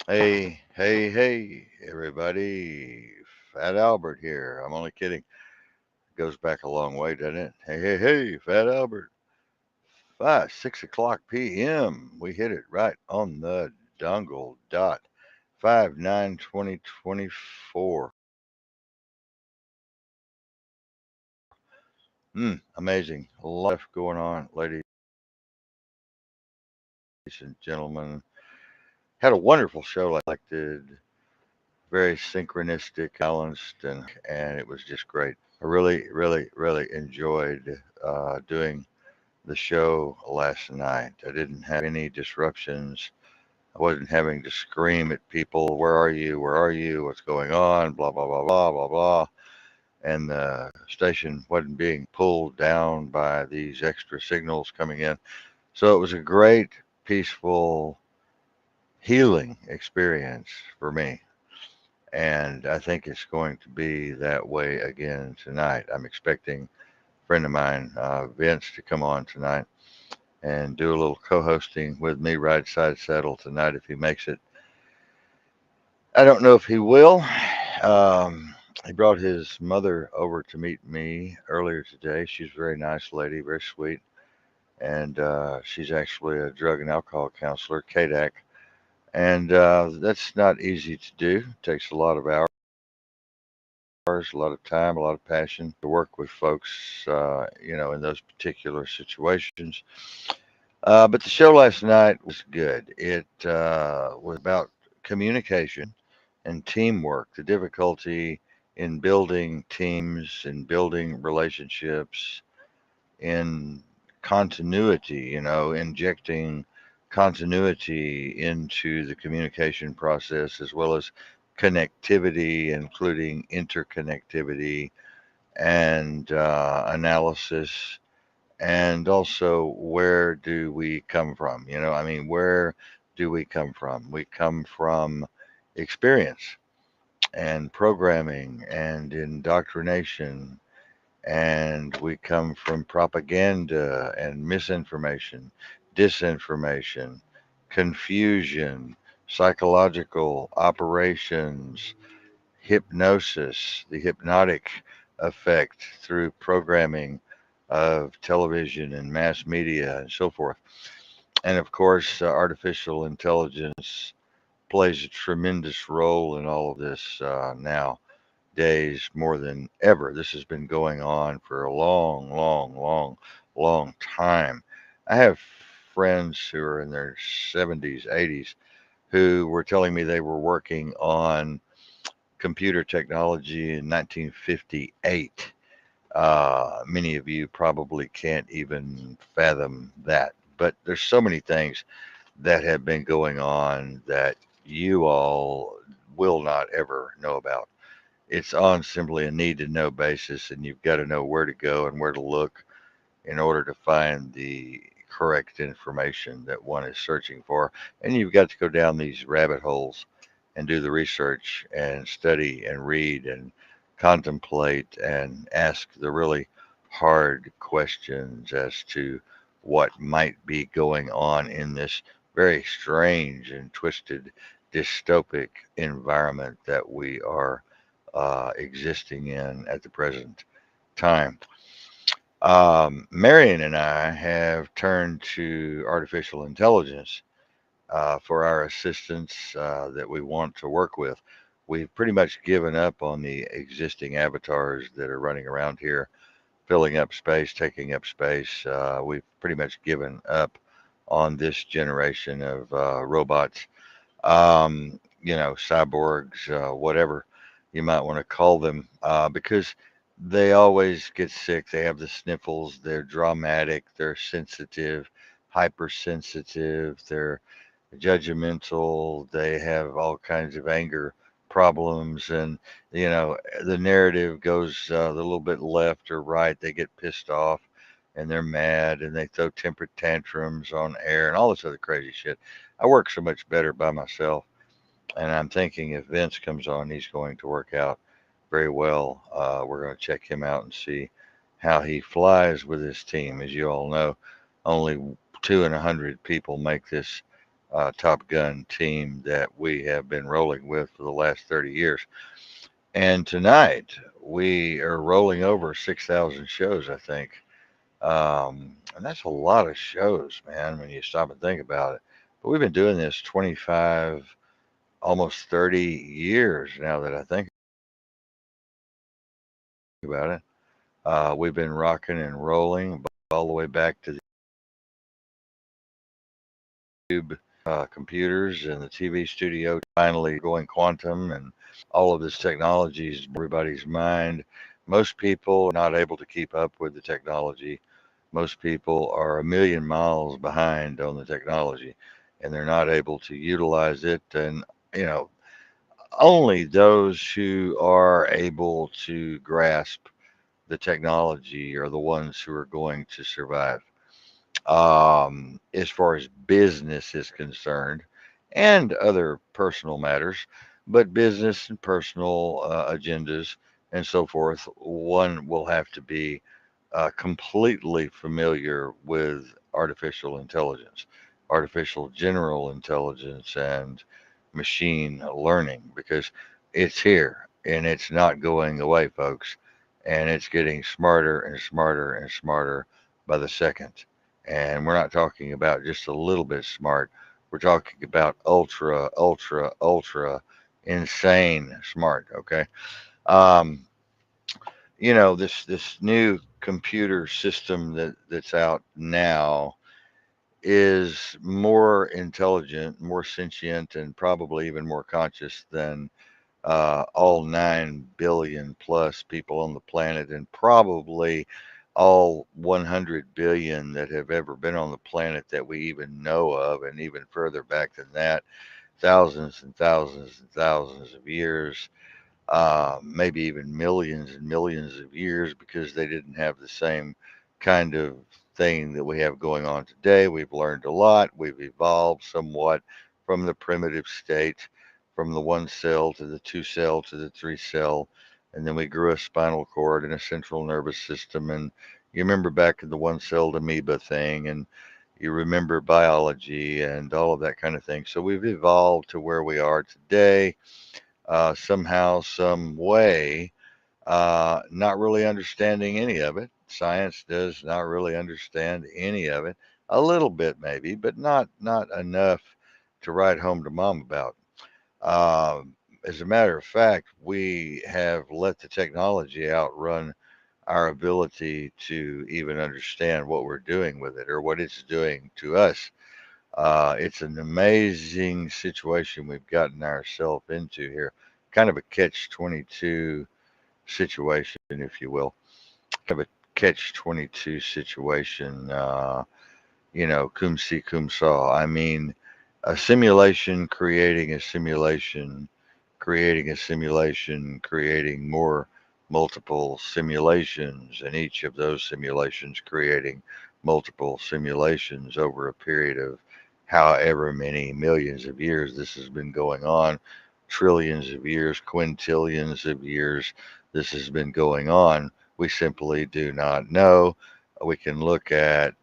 Hey, hey, hey, everybody. Fat Albert here. I'm only kidding. Goes back a long way, doesn't it? Hey, hey, hey, Fat Albert. 6 o'clock p.m. We hit it right on the dongle dot. 5/9/2024. Amazing. A lot of stuff going on, ladies and gentlemen. Had a wonderful show like did. Very synchronistic, balanced, and it was just great. I really, really, really enjoyed doing the show last night. I didn't have any disruptions. I wasn't having to scream at people, "Where are you? Where are you? What's going on?" Blah blah blah blah blah blah. And the station wasn't being pulled down by these extra signals coming in. So it was a great, peaceful, healing experience for me. And I think it's going to be that way again tonight. I'm expecting a friend of mine, Vince, to come on tonight and do a little co-hosting with me, right side saddle tonight if he makes it. I don't know if he will. He brought his mother over to meet me earlier today. She's a very nice lady, very sweet, and she's actually a drug and alcohol counselor, KDAC, and that's not easy to do. It takes a lot of hours, a lot of time, a lot of passion to work with folks, in those particular situations. But the show last night was good. It was about communication and teamwork, the difficulty in building teams and building relationships, in continuity, injecting continuity into the communication process as well as connectivity, including interconnectivity and analysis, and also where do we come from? Where do we come from? We come from experience and programming and indoctrination, and we come from propaganda and misinformation, disinformation, confusion, psychological operations, hypnosis, the hypnotic effect through programming of television and mass media and so forth. And of course, artificial intelligence plays a tremendous role in all of this nowadays more than ever. This has been going on for a long, long, long, long time. I have friends who are in their 70s, 80s who were telling me they were working on computer technology in 1958. Many of you probably can't even fathom that. But there's so many things that have been going on that you all will not ever know about. It's on simply a need to know basis, and you've got to know where to go and where to look in order to find the correct information that one is searching for. And you've got to go down these rabbit holes and do the research and study and read and contemplate and ask the really hard questions as to what might be going on in this very strange and twisted dystopic environment that we are existing in at the present time. Marion and I have turned to artificial intelligence for our assistants that we want to work with. We've pretty much given up on the existing avatars that are running around here, filling up space, taking up space. We've pretty much given up on this generation of robots, cyborgs, whatever you might want to call them, because they always get sick. They have the sniffles. They're dramatic. They're sensitive, hypersensitive. They're judgmental. They have all kinds of anger problems, and the narrative goes a little bit left or right. They get pissed off, and they're mad, and they throw temper tantrums on air, and all this other crazy shit. I work so much better by myself, and I'm thinking if Vince comes on, he's going to work out very well. We're going to check him out and see how he flies with his team. As you all know, only 2 in 100 people make this Top Gun team that we have been rolling with for the last 30 years. And tonight we are rolling over 6,000 shows, I think. And that's a lot of shows, man, when you stop and think about it. But we've been doing this 25, almost 30 years now that I think about it. We've been rocking and rolling all the way back to the tube computers and the TV studio, finally going quantum and all of this technology is everybody's mind. Most people are not able to keep up with the technology. Most people are a million miles behind on the technology and they're not able to utilize it. And, you know, only those who are able to grasp the technology are the ones who are going to survive. As far as business is concerned and other personal matters, but business and personal agendas and so forth, one will have to be completely familiar with artificial intelligence, artificial general intelligence, and machine learning because it's here and it's not going away, folks. And it's getting smarter and smarter and smarter by the second. And we're not talking about just a little bit smart. We're talking about ultra, ultra, ultra insane smart. Okay. Um, this new computer system that's out now is more intelligent, more sentient, and probably even more conscious than all 9 billion plus people on the planet, and probably all 100 billion that have ever been on the planet that we even know of, and even further back than that, thousands and thousands and thousands of years, maybe even millions and millions of years because they didn't have the same kind of thing that we have going on today. We've learned a lot. We've evolved somewhat from the primitive state, from the one cell to the two cell to the three cell. And then we grew a spinal cord and a central nervous system. And you remember back in the one celled amoeba thing, and you remember biology and all of that kind of thing. So we've evolved to where we are today somehow, some way, not really understanding any of it. Science does not really understand any of it. A little bit maybe, but not enough to write home to mom about. As a matter of fact, we have let the technology outrun our ability to even understand what we're doing with it or what it's doing to us. It's an amazing situation we've gotten ourselves into here. Kind of a catch 22 situation, if you will. Kind of a catch 22 situation. Cum si, cum saw. I mean, a simulation creating a simulation, creating a simulation, creating more multiple simulations, and each of those simulations creating multiple simulations over a period of however many millions of years this has been going on, trillions of years, quintillions of years this has been going on. We simply do not know. We can look at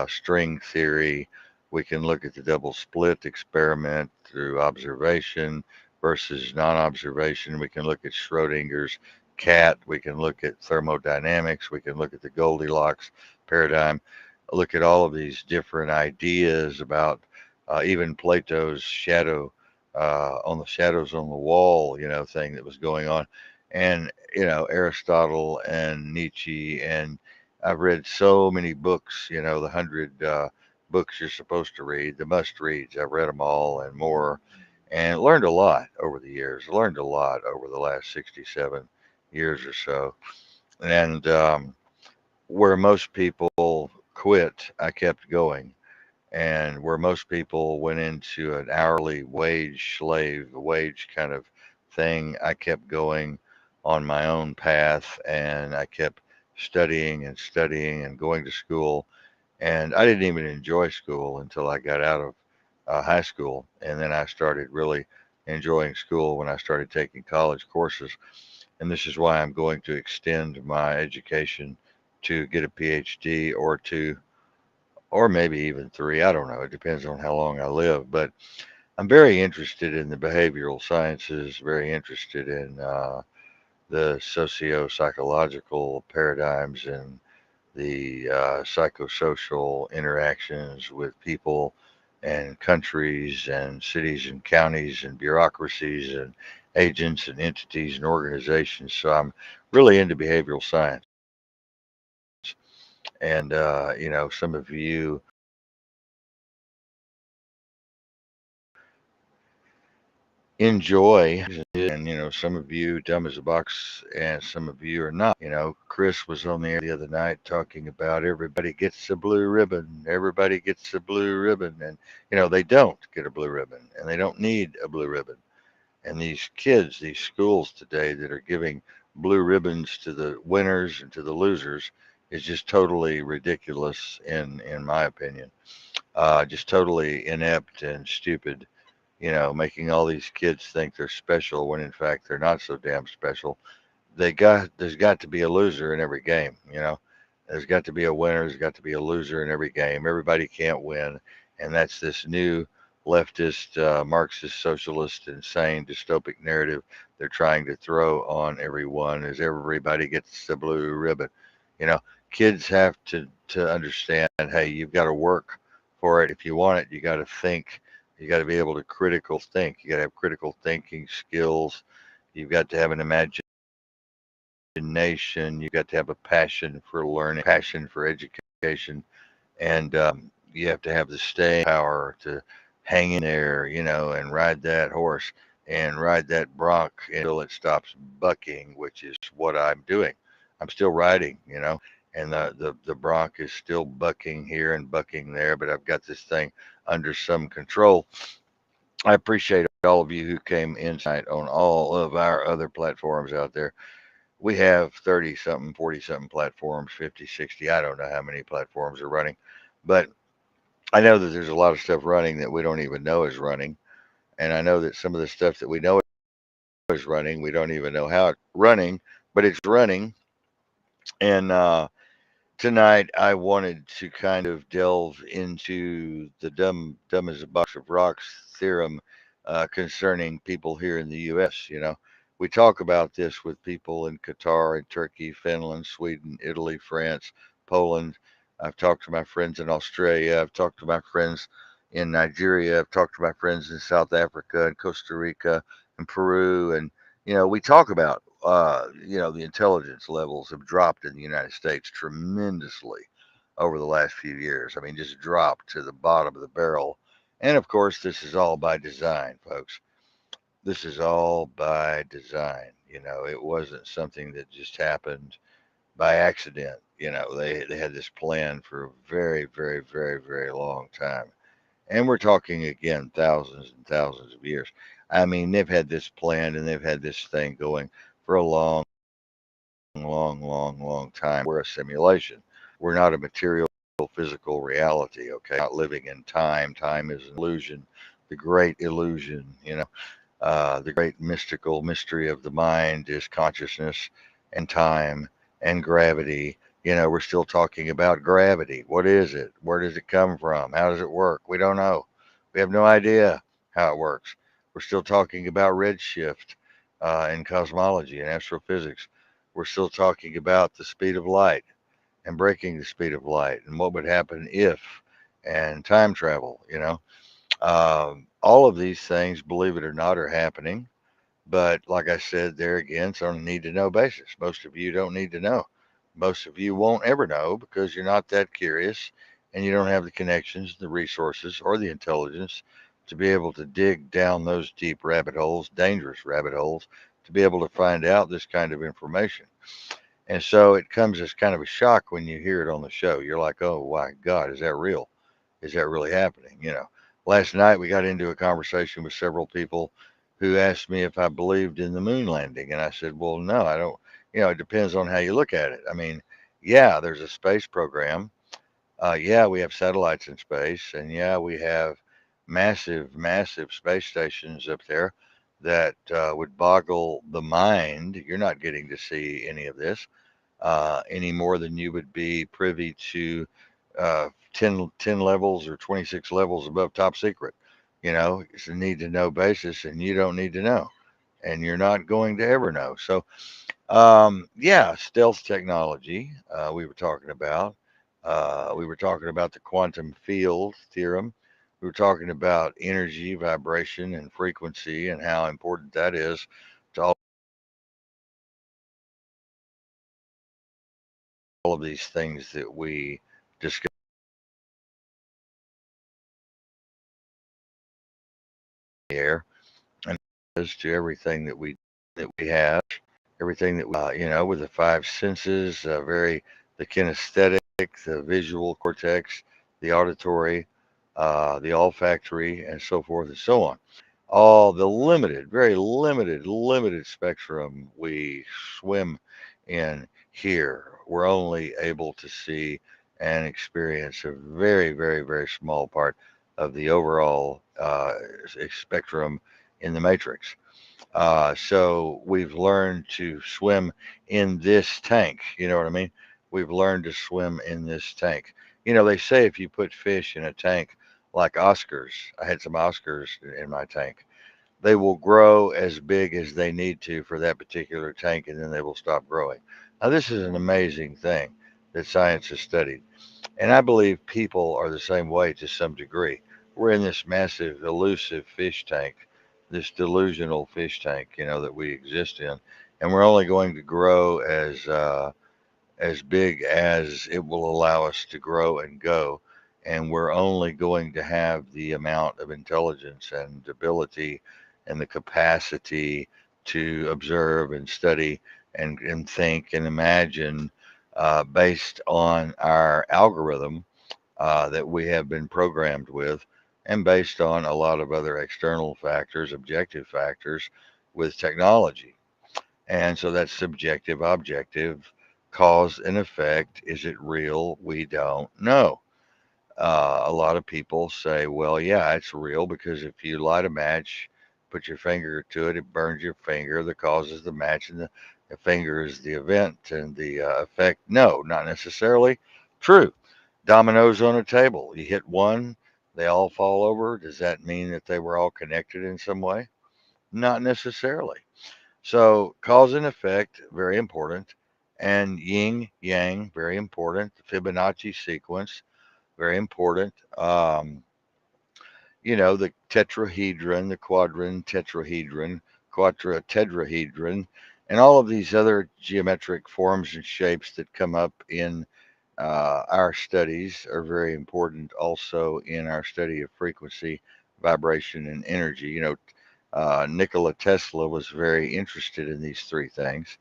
string theory. We can look at the double split experiment through observation versus non observation. We can look at Schrodinger's cat. We can look at thermodynamics. We can look at the Goldilocks paradigm. Look at all of these different ideas about even Plato's shadow on the shadows on the wall, thing that was going on. And, Aristotle and Nietzsche and I've read so many books, the 100 books you're supposed to read, the must reads. I've read them all and more, and learned a lot over the years. Learned a lot over the last 67 years or so. And where most people quit, I kept going. And where most people went into an hourly wage, slave wage kind of thing, I kept going on my own path and I kept studying and going to school. And I didn't even enjoy school until I got out of high school. And then I started really enjoying school when I started taking college courses. And this is why I'm going to extend my education to get a PhD or to or maybe even 3. I don't know. It depends on how long I live. But I'm very interested in the behavioral sciences, very interested in the socio-psychological paradigms and the psychosocial interactions with people and countries and cities and counties and bureaucracies and agents and entities and organizations. So I'm really into behavioral science. And, some of you enjoy, and, some of you dumb as a box and some of you are not. Chris was on the air the other night talking about everybody gets a blue ribbon, everybody gets a blue ribbon. And, they don't get a blue ribbon and they don't need a blue ribbon. And these kids, these schools today that are giving blue ribbons to the winners and to the losers is just totally ridiculous, in my opinion. Just totally inept and stupid, making all these kids think they're special when in fact they're not so damn special. There's got to be a loser in every game. There's got to be a winner, there's got to be a loser in every game. Everybody can't win, and that's this new leftist, Marxist, socialist, insane, dystopic narrative they're trying to throw on everyone is everybody gets the blue ribbon. You know, kids have to understand, hey, you've got to work for it. If you want it, you got to think. You got to be able to critical think. You got to have critical thinking skills. You've got to have an imagination. You've got to have a passion for learning, passion for education, and you have to have the staying power to hang in there, and ride that horse and ride that bronc until it stops bucking, which is what I'm doing. I'm still riding, and the bronc is still bucking here and bucking there, but I've got this thing under some control. I appreciate all of you who came in tonight on all of our other platforms out there. We have 30 something, 40 something platforms, 50, 60. I don't know how many platforms are running, but I know that there's a lot of stuff running that we don't even know is running. And I know that some of the stuff that we know is running, we don't even know how it's running, but it's running. And tonight I wanted to kind of delve into the dumb as a box of rocks theorem concerning people here in the U.S. We talk about this with people in Qatar and Turkey, Finland, Sweden, Italy, France, Poland. I've talked to my friends in Australia. I've talked to my friends in Nigeria. I've talked to my friends in South Africa and Costa Rica and Peru. And, we talk about, the intelligence levels have dropped in the United States tremendously over the last few years. I mean, just dropped to the bottom of the barrel. And of course, this is all by design, folks. This is all by design. It wasn't something that just happened by accident. They had this plan for a very, very, very, very long time. And we're talking again thousands and thousands of years. I mean, they've had this planned and they've had this thing going for a long, long, long, long time. We're a simulation. We're not a material, physical reality, okay? We're not living in time. Time is an illusion, the great illusion. The great mystical mystery of the mind is consciousness and time and gravity. We're still talking about gravity. What is it? Where does it come from? How does it work? We don't know. We have no idea how it works. We're still talking about redshift in cosmology and astrophysics. We're still talking about the speed of light and breaking the speed of light and what would happen if and time travel. All of these things, believe it or not, are happening. But like I said, there again, it's on a need to know basis. Most of you don't need to know. Most of you won't ever know because you're not that curious and you don't have the connections, the resources, or the intelligence to be able to dig down those deep rabbit holes, dangerous rabbit holes, to be able to find out this kind of information. And so it comes as kind of a shock when you hear it on the show. You're like, oh my God, is that real? Is that really happening? Last night we got into a conversation with several people who asked me if I believed in the moon landing. And I said, well, no, I don't. It depends on how you look at it. I mean, yeah, there's a space program. Yeah, we have satellites in space. And yeah, we have massive, massive space stations up there that would boggle the mind. You're not getting to see any of this any more than you would be privy to 10 levels or 26 levels above top secret. It's a need to know basis, and you don't need to know, and you're not going to ever know. So, yeah, stealth technology, we were talking about. We were talking about the quantum field theorem. We were talking about energy, vibration, and frequency, and how important that is to all of these things that we discuss in the air, and as to everything that we have, everything that with the five senses, the kinesthetic, the visual cortex, the auditory, the olfactory, and so forth and so on. All the limited, very limited spectrum we swim in here. We're only able to see and experience a very small part of the overall spectrum in the matrix. So we've learned to swim in this tank. You know what I mean? We've learned to swim in this tank. They say if you put fish in a tank like Oscars, I had some Oscars in my tank, they will grow as big as they need to for that particular tank, and then they will stop growing. Now, this is an amazing thing that science has studied. And I believe people are the same way to some degree. We're in this massive, elusive fish tank, this delusional fish tank, that we exist in, and we're only going to grow as big as it will allow us to grow and go. And we're only going to have the amount of intelligence and ability and the capacity to observe and study and think and imagine based on our algorithm that we have been programmed with, and based on a lot of other external factors, objective factors with technology. And so that's subjective, objective, cause and effect. Is it real? We don't know. A lot of people say, well, yeah, it's real because if you light a match, put your finger to it, it burns your finger. The cause is the match, and the finger is the event, and the effect. No, not necessarily true. Dominoes on a table. You hit one, they all fall over. Does that mean that they were all connected in some way? Not necessarily. So, cause and effect, very important. And yin, yang, very important. The Fibonacci sequence, very important. The tetrahedron, the quadrant, tetrahedron, quadra-tetrahedron, and all of these other geometric forms and shapes that come up in our studies are very important also in our study of frequency, vibration, and energy. Nikola Tesla was very interested in these three things.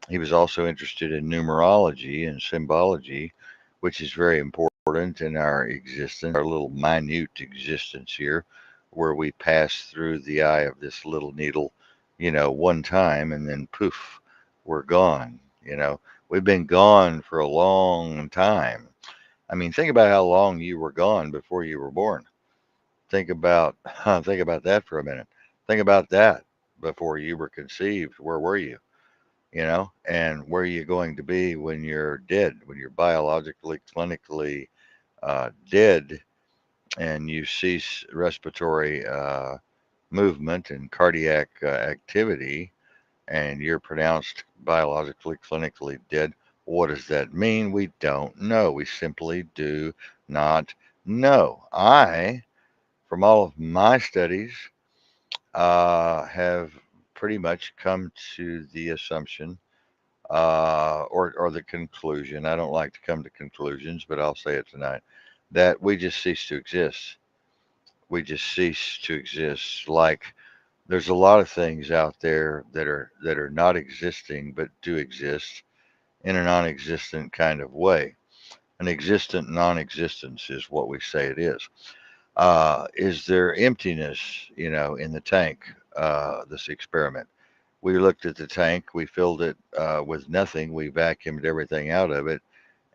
He was also interested in numerology and symbology, which is very important in our existence, our little minute existence here, where we pass through the eye of this little needle, one time, and then poof, we're gone. We've been gone for a long time. I mean, think about how long you were gone before you were born. Think about that for a minute. Think about that before you were conceived. Where were you? And where are you going to be when you're dead, when you're biologically, clinically dead, and you cease respiratory movement and cardiac activity, and you're pronounced biologically, clinically dead? What does that mean? We don't know. We simply do not know. From all of my studies, have pretty much come to the assumption or the conclusion. I don't like to come to conclusions, but I'll say it tonight, that we just cease to exist. We just cease to exist. Like there's a lot of things out there that are not existing but do exist in a non-existent kind of way. An existent non-existence is what we say it is. Is there emptiness, in the tank? This experiment. We looked at the tank, we filled it with nothing, we vacuumed everything out of it,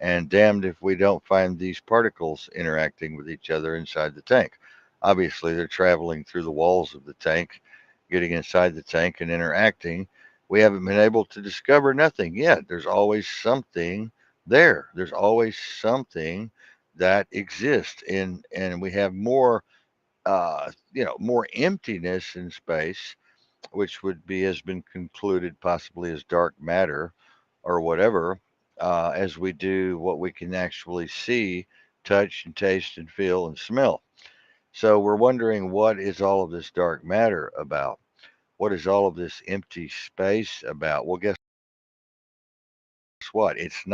and damned if we don't find these particles interacting with each other inside the tank. Obviously, they're traveling through the walls of the tank, getting inside the tank and interacting. We haven't been able to discover nothing yet. There's always something there. There's always something that exist in, and we have more, more emptiness in space, which would be has been concluded possibly as dark matter or whatever, as we do what we can actually see, touch, and taste, and feel, and smell. So we're wondering, what is all of this dark matter about? What is all of this empty space about? Well, guess what? It's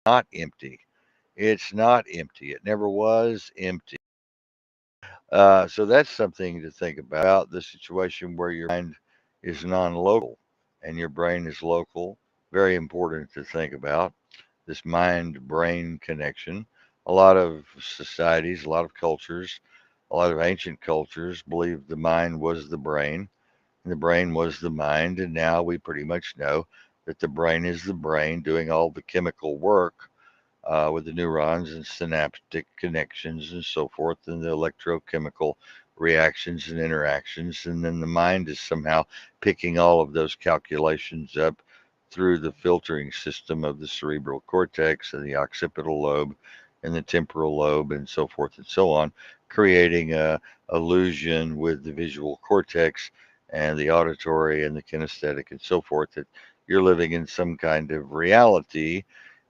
not empty. It's not empty. It never was empty. So that's something to think about, the situation where your mind is non local and your brain is local. Very important to think about this mind brain connection. A lot of societies, a lot of cultures, a lot of ancient cultures believed the mind was the brain and the brain was the mind. And now we pretty much know that the brain is the brain doing all the chemical work, with the neurons and synaptic connections and so forth, and the electrochemical reactions and interactions. And then the mind is somehow picking all of those calculations up through the filtering system of the cerebral cortex and the occipital lobe and the temporal lobe and so forth and so on, creating a illusion with the visual cortex and the auditory and the kinesthetic and so forth, that you're living in some kind of reality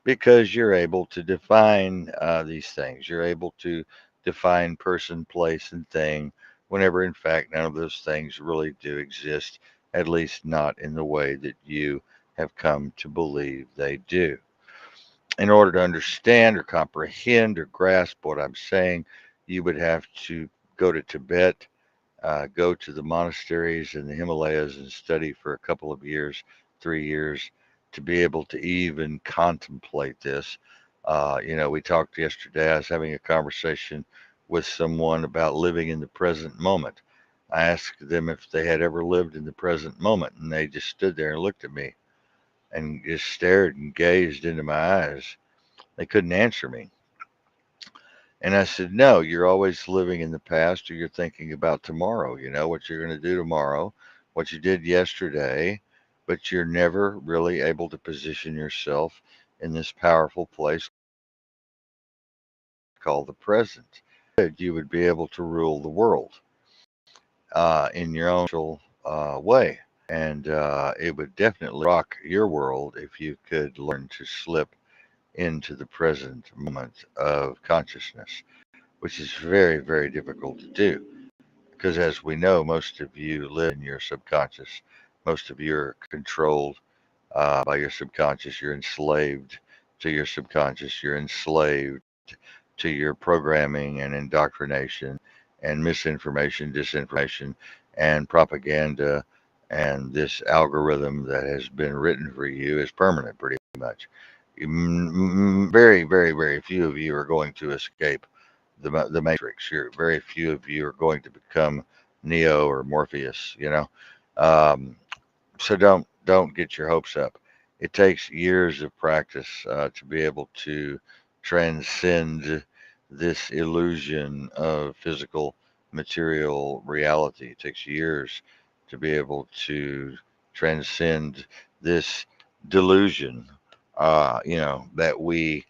because you're able to define these things. You're able to define person, place, and thing, whenever in fact none of those things really do exist, at least not in the way that you have come to believe they do. In order to understand or comprehend or grasp what I'm saying, you would have to go to Tibet, go to the monasteries in the Himalayas and study for a couple of years, 3 years, to be able to even contemplate this. We talked yesterday. I was having a conversation with someone about living in the present moment. I asked them if they had ever lived in the present moment, and they just stood there and looked at me and just stared and gazed into my eyes. They couldn't answer me. And I said, no, you're always living in the past, or you're thinking about tomorrow, what you're going to do tomorrow, what you did yesterday, but you're never really able to position yourself in this powerful place called the present. You would be able to rule the world in your own way. And it would definitely rock your world if you could learn to slip into the present moment of consciousness, which is very, very difficult to do. Because as we know, most of you live in your subconscious. Most of you are controlled by your subconscious. You're enslaved to your subconscious. You're enslaved to your programming and indoctrination and misinformation, disinformation, and propaganda. And this algorithm that has been written for you is permanent, pretty much. Very, very, very few of you are going to escape the Matrix. Very few of you are going to become Neo or Morpheus. Um, so don't get your hopes up. It takes years of practice to be able to transcend this illusion of physical material reality. It takes years to be able to transcend this delusion, that we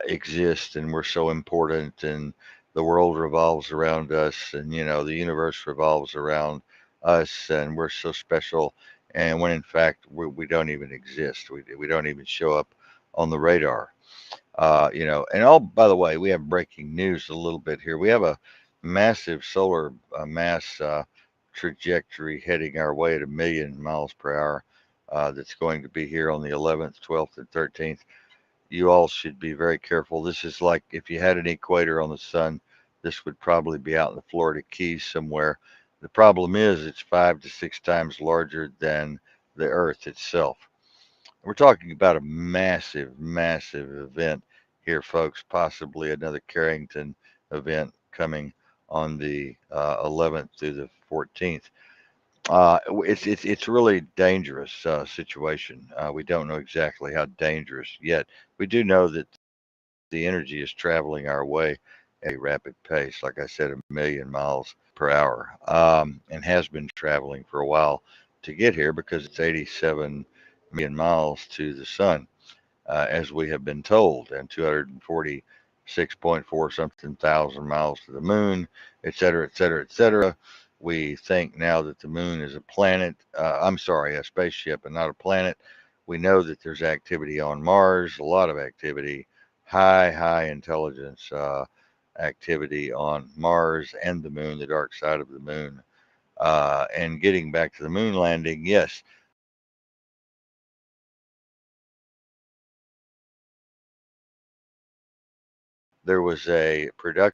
exist and we're so important, and the world revolves around us, and the universe revolves around us, and we're so special. And when in fact we don't even exist, we don't even show up on the radar. And all, by the way, we have breaking news a little bit here. We have a massive solar mass trajectory heading our way at 1,000,000 miles per hour, that's going to be here on the 11th, 12th, and 13th. You all should be very careful. This is like if you had an equator on the sun, this would probably be out in the Florida Keys somewhere. The problem is it's 5 to 6 times larger than the Earth itself. We're talking about a massive, massive event here, folks. Possibly another Carrington event coming on the 11th through the 14th. It's really dangerous situation. We don't know exactly how dangerous yet. We do know that the energy is traveling our way at a rapid pace, like I said, 1,000,000 miles per hour, and has been traveling for a while to get here because it's 87 million miles to the sun. as we have been told, and 246.4 something thousand miles to the moon, et cetera, et cetera, et cetera. We think now that the moon is a planet. I'm sorry, a spaceship and not a planet. We know that there's activity on Mars, a lot of activity, high intelligence activity on Mars and the moon, the dark side of the moon. And getting back to the moon landing, yes, there was a production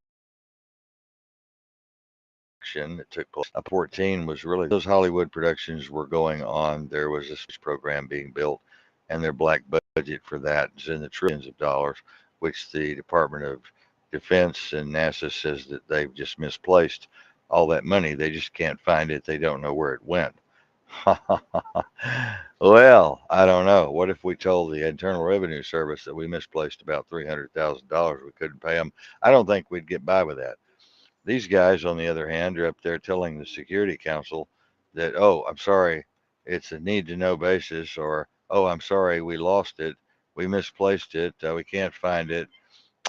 that took place. 14 was really those Hollywood productions were going on. There was a space program being built, and their black budget for that is in the trillions of dollars, which the Department of Defense and NASA says that they've just misplaced all that money. They just can't find it. They don't know where it went. Well, I don't know. What if we told the Internal Revenue Service that we misplaced about $300,000? We couldn't pay them. I don't think we'd get by with that. These guys, on the other hand, are up there telling the Security Council that, oh, I'm sorry, it's a need to know basis, or, oh, I'm sorry, we lost it. We misplaced it. We can't find it.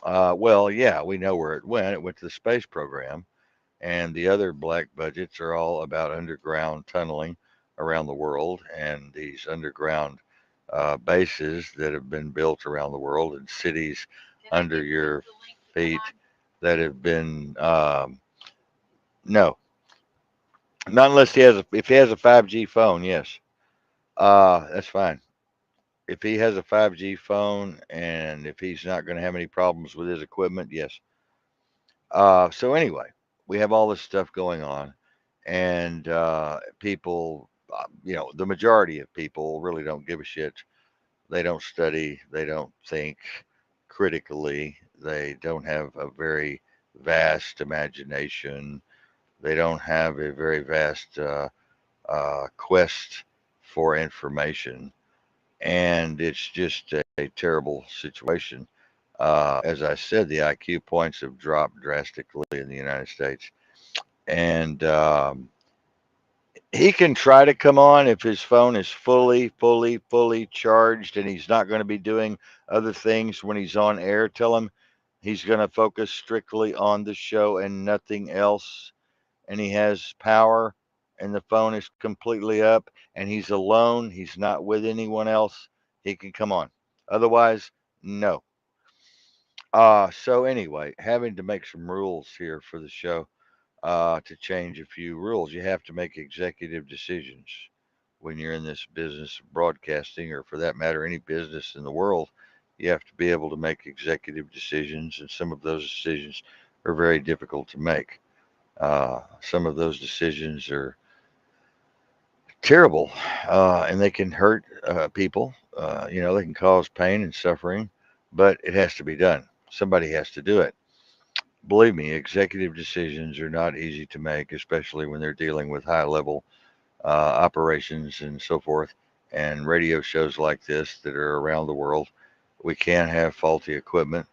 Well, yeah, we know where it went. It went to the space program. And the other black budgets are all about underground tunneling around the world and these underground bases that have been built around the world and cities under your feet that have been no, not unless if he has a 5G phone, yes, that's fine. If he has a 5G phone and if he's not going to have any problems with his equipment, yes. So anyway, we have all this stuff going on, and people, the majority of people really don't give a shit. They don't study. They don't think critically. They don't have a very vast imagination. They don't have a very vast quest for information, and it's just a terrible situation. As I said, the IQ points have dropped drastically in the United States. And he can try to come on if his phone is fully charged and he's not going to be doing other things when he's on air. Tell him he's going to focus strictly on the show and nothing else. And he has power and the phone is completely up and he's alone. He's not with anyone else. He can come on. Otherwise, no. So anyway, having to make some rules here for the show to change a few rules. You have to make executive decisions when you're in this business of broadcasting, or for that matter, any business in the world. You have to be able to make executive decisions, and some of those decisions are very difficult to make. Some of those decisions are terrible, and they can hurt people. They can cause pain and suffering, but it has to be done. Somebody has to do it. Believe me, executive decisions are not easy to make, especially when they're dealing with high level operations and so forth, and radio shows like this that are around the world. We can't have faulty equipment.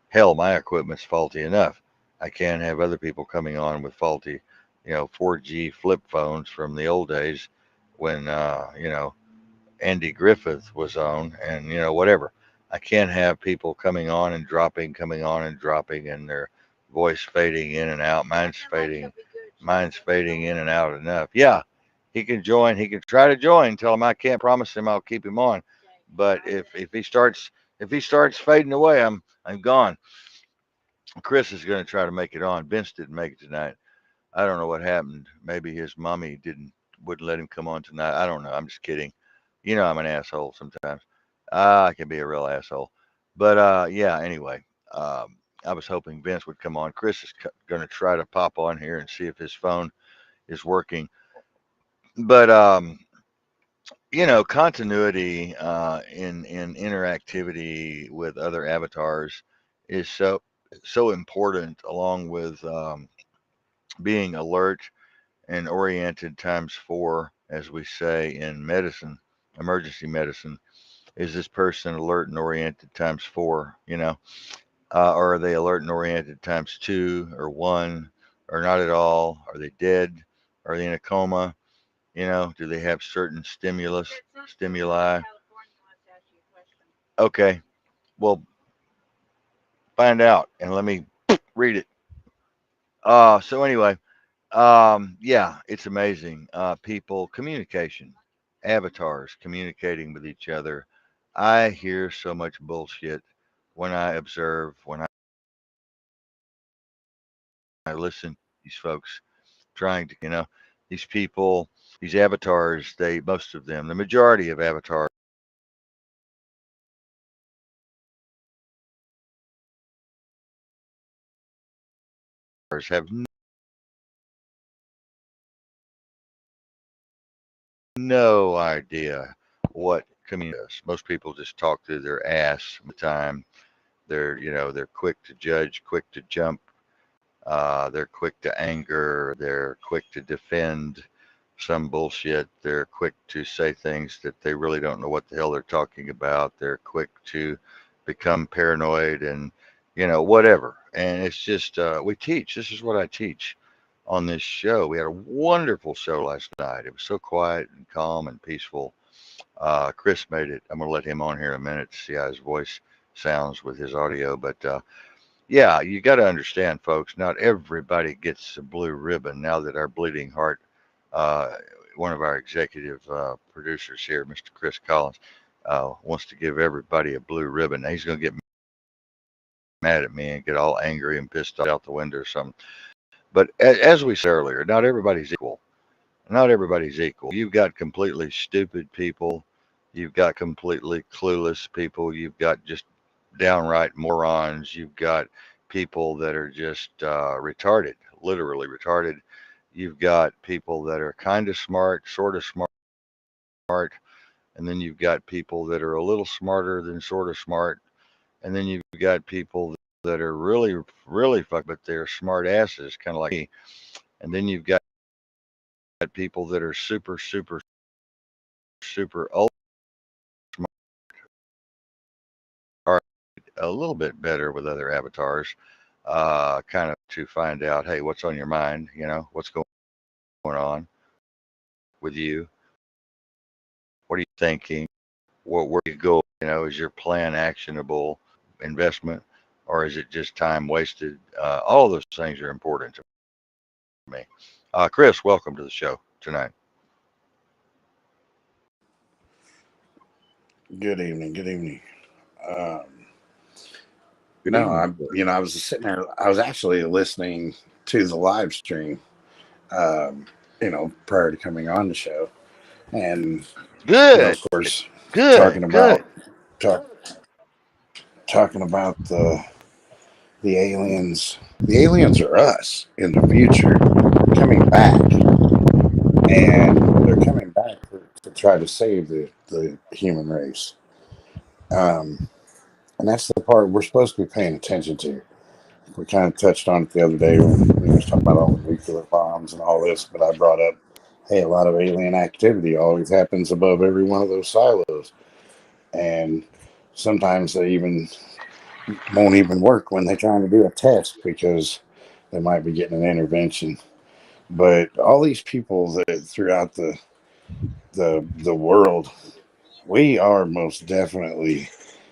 Hell, my equipment's faulty enough. I can't have other people coming on with faulty, 4G flip phones from the old days when, Andy Griffith was on, and whatever. I can't have people coming on and dropping, and their voice fading in and out. Mine's fading in and out enough. Yeah, he can join. He can try to join. Tell him I can't promise him I'll keep him on, but if he starts fading away, I'm gone. Chris is going to try to make it on. Vince didn't make it tonight. I don't know what happened. Maybe his mommy wouldn't let him come on tonight. I don't know. I'm just kidding. I'm an asshole sometimes. I can be a real asshole. But yeah. Anyway, I was hoping Vince would come on. Chris is going to try to pop on here and see if his phone is working. But continuity in interactivity with other avatars is so important, along with being alert and oriented times four, as we say in medicine, emergency medicine. Is this person alert and oriented times four? Or are they alert and oriented times two or one, or not at all? Are they dead? Are they in a coma? Do they have certain stimuli? Okay, well, find out and let me read it. So anyway, yeah, it's amazing. People communication, avatars communicating with each other. I hear so much bullshit when I observe, when I listen to these folks trying to these people, these avatars, they most of them, the majority of avatars have no idea what community is. Most people just talk through their ass all the time. They're quick to judge, quick to jump. They're quick to anger. They're quick to defend some bullshit. They're quick to say things that they really don't know what the hell they're talking about. They're quick to become paranoid and, whatever. And it's just, we teach. This is what I teach on this show. We had a wonderful show last night. It was so quiet and calm and peaceful. Chris made it. I'm going to let him on here in a minute to see how his voice sounds with his audio. But yeah, you got to understand, folks, not everybody gets a blue ribbon now that our Bleeding Heart, uh, one of our executive producers here, Mr. Chris Collins, wants to give everybody a blue ribbon. Now, he's going to get mad at me and get all angry and pissed out the window or something. But as we said earlier, not everybody's equal. Not everybody's equal. You've got completely stupid people. You've got completely clueless people. You've got just downright morons. You've got people that are just retarded, literally retarded. You've got people that are kind of smart, sort of smart, and then you've got people that are a little smarter than sort of smart, and then you've got people that are really, really fucked, but they're smart asses, kind of like me. And then you've got people that are super, super, super ultra smart, are a little bit better with other avatars, kind of to find out, hey, what's on your mind? What's going on with you? What are you thinking? Where do you go? Is your plan actionable investment or is it just time wasted? All those things are important to me. Chris, welcome to the show tonight. Good evening. Good evening. Um, Good no, evening, sir. I was just sitting there. I was actually listening to the live stream, um, prior to coming on the show, and Good, of course, good, talking good. about talk, talking about the aliens. The aliens are us in the future, coming back, and they're coming back to try to save the human race. Um, and that's the part we're supposed to be paying attention to. We kind of touched on it the other day when we were talking about all the nuclear bombs and all this, but I brought up, hey, a lot of alien activity always happens above every one of those silos. And sometimes they even won't even work when they're trying to do a test because they might be getting an intervention. But all these people that throughout the world, we are most definitely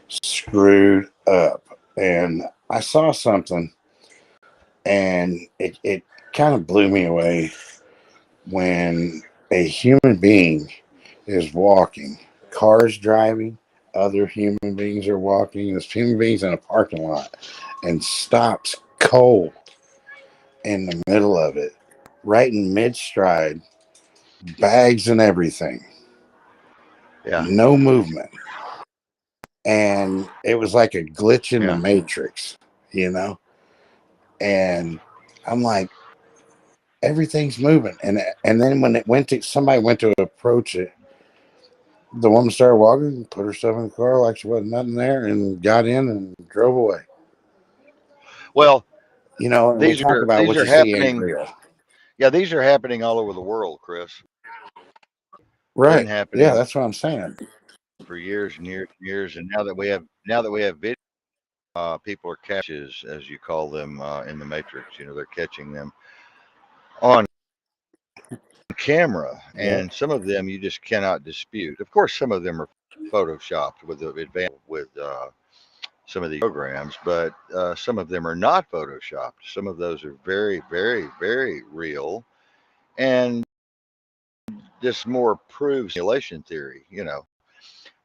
screwed up. And I saw something and it kind of blew me away when a human being is walking, cars driving, other human beings are walking, this human being's in a parking lot and stops cold in the middle of it, right in mid stride, bags and everything, Yeah, no movement. And it was like a glitch in the yeah. matrix, you know? And I'm like, everything's moving. And then when it went to somebody went to approach it, the woman started walking, put herself in the car like she wasn't nothing there, and got in and drove away. Well, And we talk about these what are you see ain't happening. real. Yeah, these are happening all over the world, Chris. Been Right. Yeah, happening that's what I'm saying. for years and years and years, and now that we have video, people are catches, as you call them, in the Matrix. They're catching them on camera, Yep. and some of them you just cannot dispute. Of course, some of them are. photoshopped with the advanced with some of these programs, but some of them are not photoshopped. Some of those are very, very, very real, and this more proves simulation theory.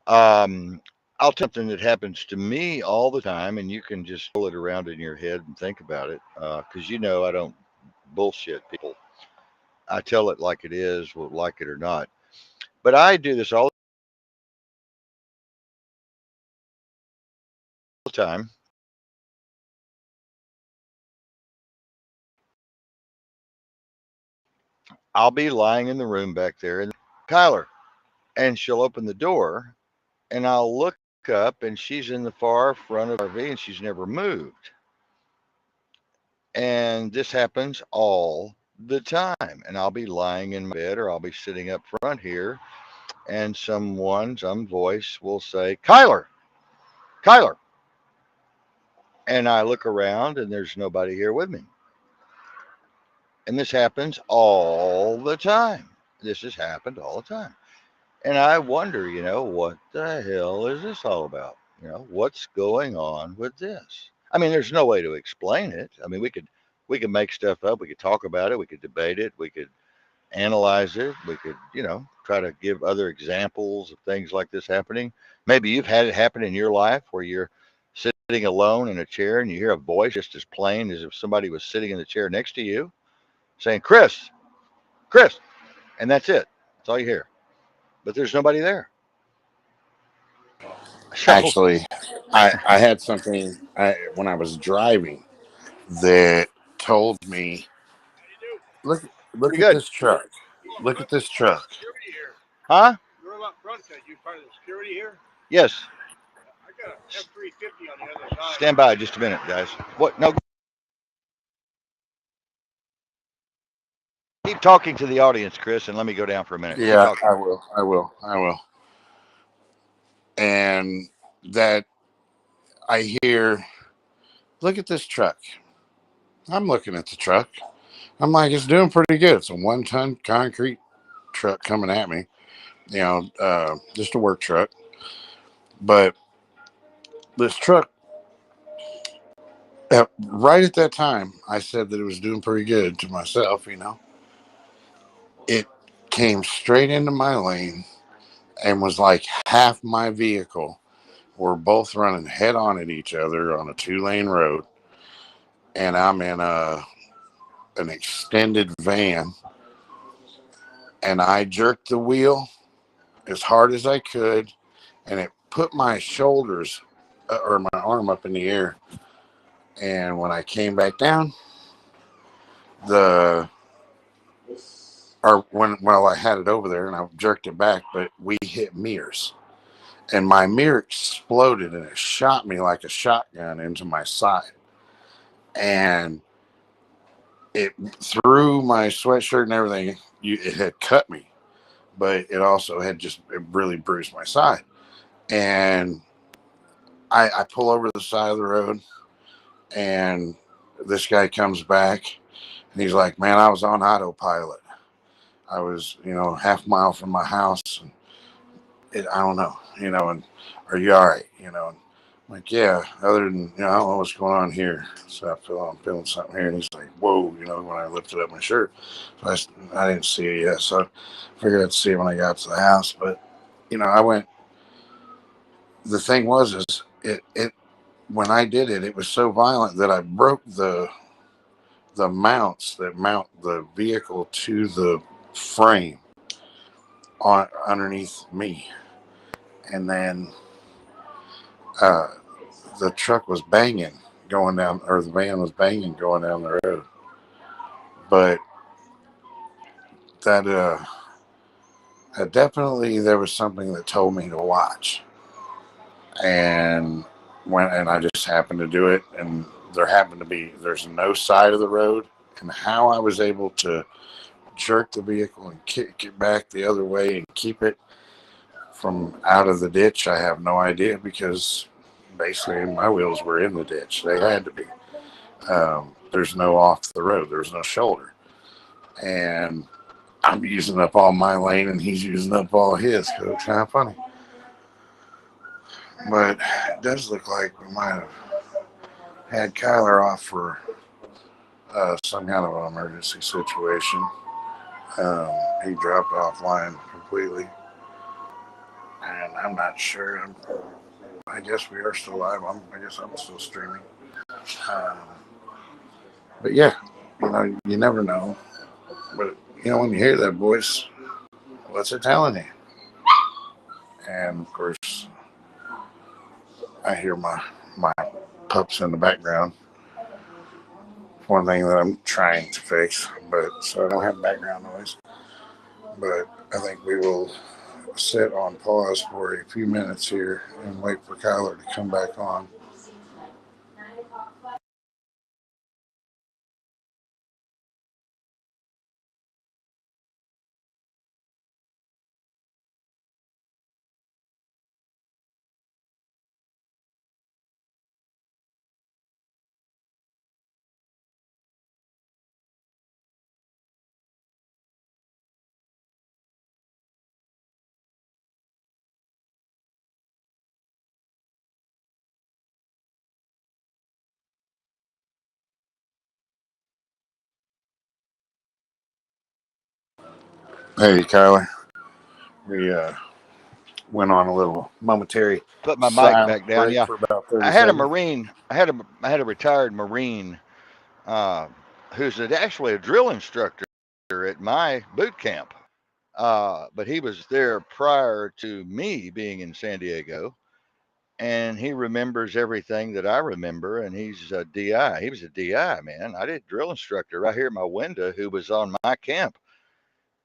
I'll tell you something that happens to me all the time, and you can just roll it around in your head and think about it, because I don't bullshit people. I tell it like it is, will like it or not. But I do this all the time. I'll be lying in the room back there, and Kyler, and she'll open the door, and I'll look up, and she's in the far front of the RV, and she's never moved. And this happens all the time. And I'll be lying in my bed, or I'll be sitting up front here, and some voice will say, Kyler, Kyler. And I look around, and there's nobody here with me. And this happens all the time. This has happened all the time. And I wonder, what the hell is this all about? What's going on with this? I mean, there's no way to explain it. I mean, we could make stuff up, we could talk about it, we could debate it, we could analyze it, we could, try to give other examples of things like this happening. Maybe you've had it happen in your life where you're sitting alone in a chair and you hear a voice just as plain as if somebody was sitting in the chair next to you saying, Chris, Chris, and that's it. That's all you hear. But there's nobody there. So Actually, I had something when I was driving that told me, look look pretty at good. this truck. Look at this truck. Huh? Yes. Stand by just a minute, guys. What? No, keep talking to the audience, Chris, and let me go down for a minute. Keep Yeah, talking. I will. And that I hear, look at this truck. I'm looking at the truck. I'm like, it's doing pretty good. It's a 1-ton concrete truck coming at me. Just a work truck. But this truck, right at that time, I said that it was doing pretty good to myself. It came straight into my lane and was like half my vehicle. We're both running head on at each other on a 2-lane road, and I'm in an extended van, and I jerked the wheel as hard as I could, and it put my shoulders or my arm up in the air. And when I came back down, the or when well I had it over there and I jerked it back, but we hit mirrors, and my mirror exploded and it shot me like a shotgun into my side, and it through my sweatshirt and everything. It had cut me, but it also had it really bruised my side. And I pull over the side of the road, and this guy comes back, and he's like, "Man, I was on autopilot. I was, half mile from my house, and I don't know, and are you all right, And I'm like, yeah. Other than, I don't know what's going on here. So I'm feeling something here, and he's like, whoa, when I lifted up my shirt, so I didn't see it yet, so I figured I'd see it when I got to the house, but I went. The thing was, is it when I did it, it was so violent that I broke the mounts that mount the vehicle to the frame on underneath me, and then uh, the truck was banging going down, or the van was banging going down the road. But that definitely there was something that told me to watch, and I just happened to do it, and there's no side of the road, and how I was able to jerk the vehicle and kick it back the other way and keep it from out of the ditch, I have no idea, because basically my wheels were in the ditch. They had to be. There's no off the road. There's no shoulder. And I'm using up all my lane and he's using up all his. So it's kind of funny. But it does look like we might have had Kyler off for some kind of an emergency situation. Um, he dropped offline completely, and I'm not sure. I guess we are still live. I guess I'm still streaming. Um, but yeah, you never know. But when you hear that voice, what's it telling you? And of course, I hear my pups in the background. One thing that I'm trying to fix, but so I don't have background noise. But I think we will sit on pause for a few minutes here and wait for Kyler to come back on. Hey, Kyler. We went on a little momentary Put my mic silent back down. break Yeah, for about 30 I had a seconds. Marine. I had a retired Marine uh, actually a drill instructor at my boot camp. But he was there prior to me being in San Diego, and he remembers everything that I remember. And he's a DI. He was a DI, man. I did drill instructor right here at my window who was on my camp.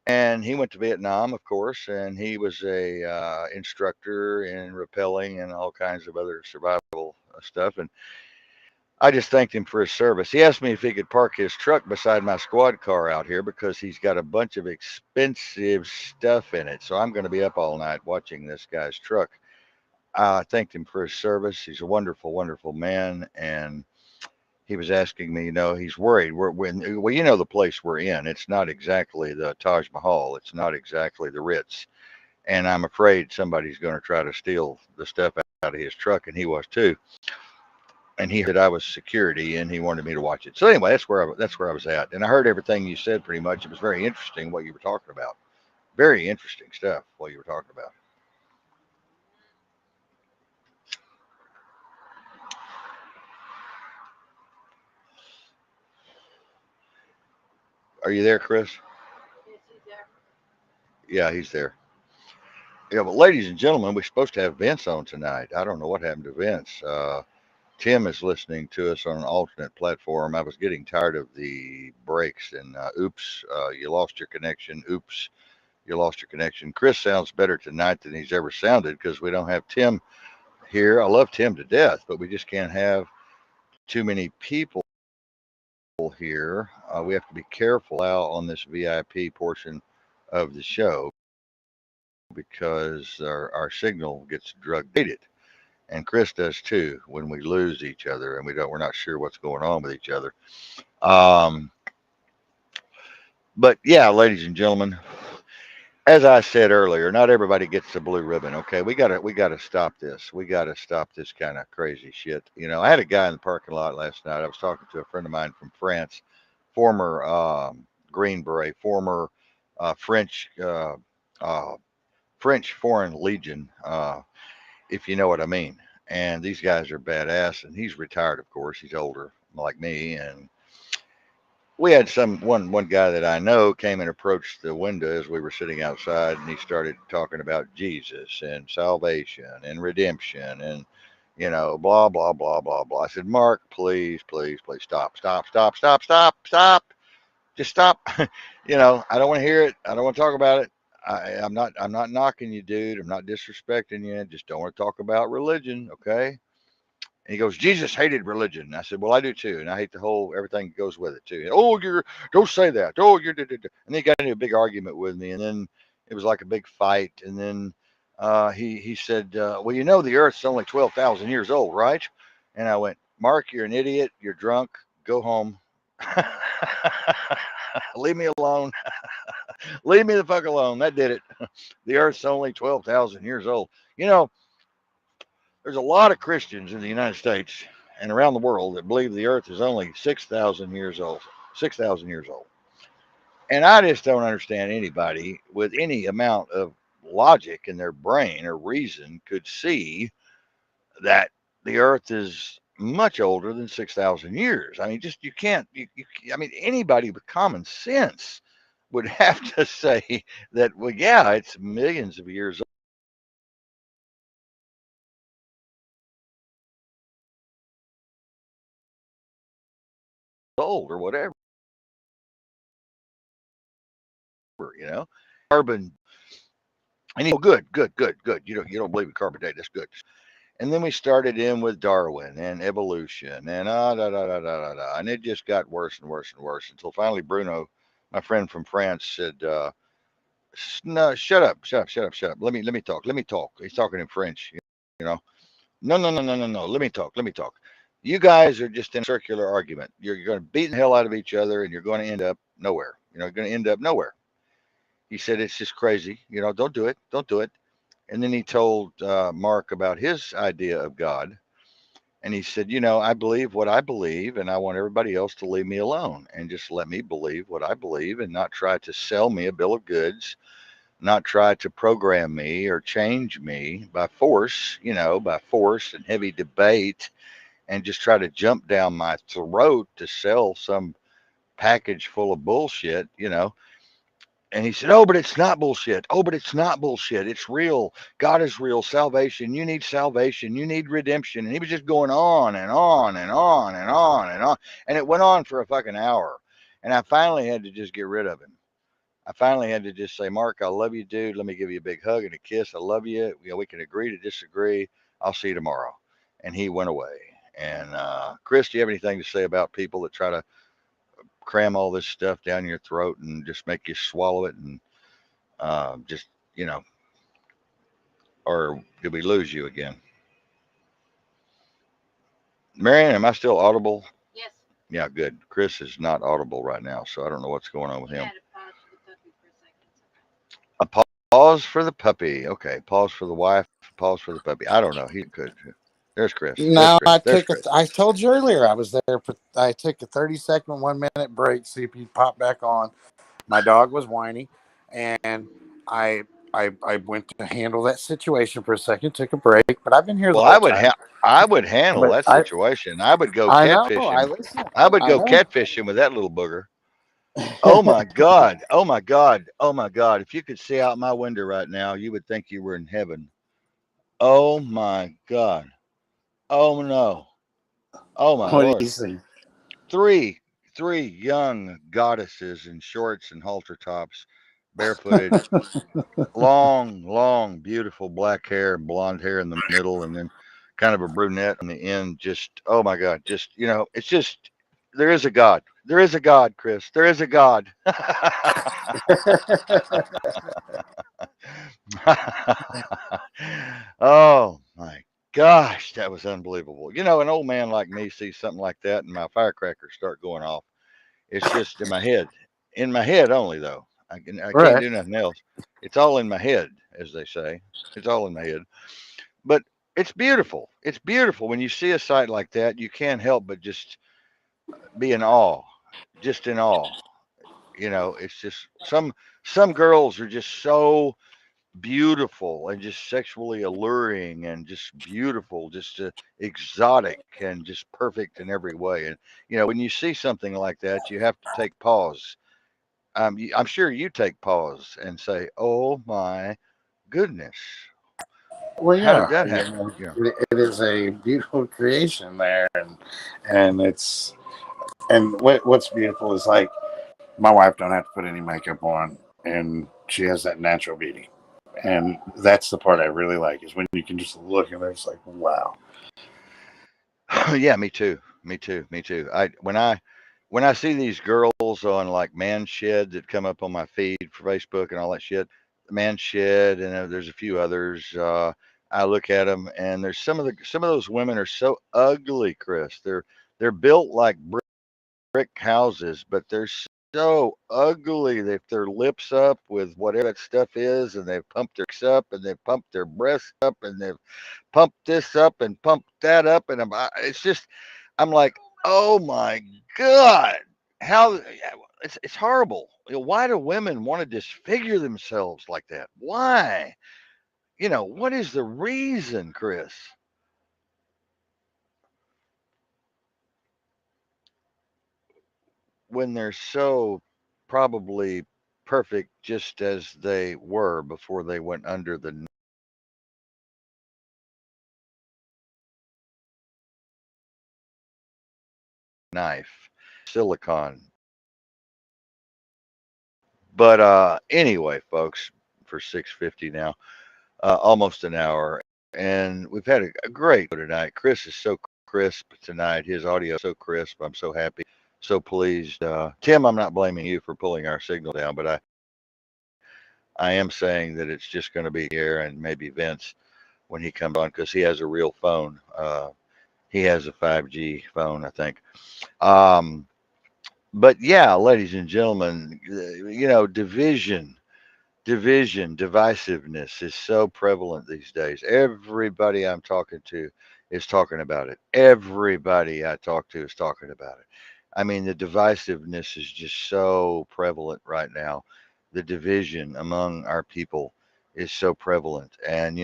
And he went to Vietnam, of course, and he was a instructor in rappelling and all kinds of other survival stuff. And I just thanked him for his service. He asked me if he could park his truck beside my squad car out here because he's got a bunch of expensive stuff in it. So I'm going to be up all night watching this guy's truck. I thanked him for his service. He's a wonderful, wonderful man. And he was asking me, he's worried. Well, the place we're in. It's not exactly the Taj Mahal. It's not exactly the Ritz. And I'm afraid somebody's going to try to steal the stuff out of his truck. And he was too. And he heard that I was security, and he wanted me to watch it. So anyway, that's where I was at, and I heard everything you said pretty much. It was very interesting what you were talking about. Very interesting stuff what you were talking about. Are you there, Chris? Yeah, he's there. Yeah, but ladies and gentlemen, we're supposed to have Vince on tonight. I don't know what happened to Vince. Tim is listening to us on an alternate platform. I was getting tired of the breaks, and oops, you lost your connection. Oops, you lost your connection. Chris sounds better tonight than he's ever sounded because we don't have Tim here. I love Tim to death, but we just can't have too many people here. We have to be careful out on this VIP portion of the show because our signal gets drug gated. And Chris does too when we lose each other and we're not sure what's going on with each other. Um, but yeah, ladies and gentlemen, as I said earlier, not everybody gets the blue ribbon. Okay, we gotta stop this. We gotta stop this kind of crazy shit. I had a guy in the parking lot last night. I was talking to a friend of mine from France, former Green Beret, former French uh, French Foreign Legion, if you know what I mean. And these guys are badass. And he's retired, of course. He's older, like me, and we had one guy that I know came and approached the window as we were sitting outside, and he started talking about Jesus and salvation and redemption and blah blah blah blah blah. I said, Mark, please, please, please stop, stop, stop, stop, stop, stop, just stop. I don't want to hear it. I don't want to talk about it. I'm not knocking you, dude. I'm not disrespecting you. Just don't want to talk about religion, okay? And he goes, Jesus hated religion. And I said, well, I do too. And I hate the whole everything that goes with it too. And, oh, don't say that. Oh, you're, da, da, da. And then he got into a big argument with me. And then it was like a big fight. And then he said, well, the earth's only 12,000 years old, right? And I went, Mark, you're an idiot. You're drunk. Go home. Leave me alone. Leave me the fuck alone. That did it. The earth's only 12,000 years old. You know, There's a lot of Christians in the United States and around the world that believe the Earth is only 6,000 years old. 6,000 years old. And I just don't understand anybody with any amount of logic in their brain or reason could see that the Earth is much older than 6,000 years. I mean, just you can't. I mean, anybody with common sense would have to say that. Well, yeah, it's millions of years old or whatever. You know, carbon. And good. You don't believe in carbon date. That's good. And then we started in with Darwin and evolution and and it just got worse and worse and worse until finally Bruno, my friend from France, said, "No, shut up. Let me talk." He's talking in French, you know. No. Let me talk. Let me talk. You guys are just in a circular argument. You're going to beat the hell out of each other, and you're going to end up nowhere. You're going to end up nowhere. He said it's just crazy. Don't do it. Don't do it. And then he told Mark about his idea of God. And he said, I believe what I believe, and I want everybody else to leave me alone and just let me believe what I believe and not try to sell me a bill of goods, not try to program me or change me by force and heavy debate and just try to jump down my throat to sell some package full of bullshit. And he said, "Oh, but it's not bullshit. Oh, but it's not bullshit. It's real. God is real. Salvation. You need salvation. You need redemption." And he was just going on and on and on and on and on. And it went on for a fucking hour. And I finally had to just get rid of him. I finally had to just say, "Mark, I love you, dude. Let me give you a big hug and a kiss. I love you. We can agree to disagree. I'll see you tomorrow." And he went away. And Chris, do you have anything to say about people that try to cram all this stuff down your throat and just make you swallow it and just, you know, or did we lose you again? Marion, am I still audible? Yes. Yeah, good. Chris is not audible right now, so I don't know what's going on with You him. had to pause for the puppy for a second. A pause for the puppy. Okay, pause for the wife, pause for the puppy. I don't know. He could. There's Chris. There's No, Chris. There's Chris. I told you earlier I was there. I took a 30-second, 1 minute break, see if he'd pop back on. My dog was whiny, and I I went to handle that situation for a second, took a break, but I've been here the Well, whole time. I would handle But that situation. I would go I know, I catfishing. listen. I would I go know. catfishing with that little booger. Oh my God. Oh my God. Oh my God. If you could see out my window right now, you would think you were in heaven. Oh my God. Oh no. Oh my What do you Lord. see? Three, three young goddesses in shorts and halter tops, barefooted, long, beautiful black hair and blonde hair in the middle, and then kind of a brunette on the end. Just, oh my God. Just, it's just, there is a God. There is a God, Chris. There is a God. Oh my gosh, that was unbelievable. An old man like me sees something like that and my firecrackers start going off. It's just in my head. In my head only though. I can't Right. do nothing else. It's all in my head, as they say. It's all in my head. But it's beautiful. It's beautiful when you see a sight like that. You can't help but just be in awe. Just in awe. It's just some girls are just so beautiful and just sexually alluring and just beautiful, just exotic and just perfect in every way. And when you see something like that, you have to take pause. I'm sure you take pause and say, "Oh my goodness, Well, how did yeah, that happen?" it is a beautiful creation there, and it's and what's beautiful is like my wife don't have to put any makeup on, and she has that natural beauty, and that's the part I really like is when you can just look and it's like wow. Yeah, me too. Me too. Me too. When I see these girls on like Man Shed that come up on my feed for Facebook and all that shit, Man Shed and there's a few others. I look at them and there's some of those women are so ugly, Chris. They're built like brick houses, but they're so ugly. They their lips up with whatever that stuff is, and they've pumped their cheeks up, and they've pumped their breasts up, and they've pumped this up and pumped that up, and it's just, I'm like, oh my god, how it's horrible. You know, why do women want to disfigure themselves like that? Why? What is the reason, Chris? When they're so probably perfect just as they were before they went under the knife, silicone. But anyway, folks, for 6:50 now, almost an hour, and we've had a great show tonight. Chris is so crisp tonight. His audio is so crisp. I'm so happy, so pleased. Tim, I'm not blaming you for pulling our signal down, but I am saying that it's just going to be air and maybe Vince when he comes on because he has a real phone. He has a 5G phone, I think. Um, but yeah, ladies and gentlemen, division, divisiveness is so prevalent these days. Everybody I'm talking to is talking about it. Everybody I talk to is talking about it. I mean, the divisiveness is just so prevalent right now. The division among our people is so prevalent. And,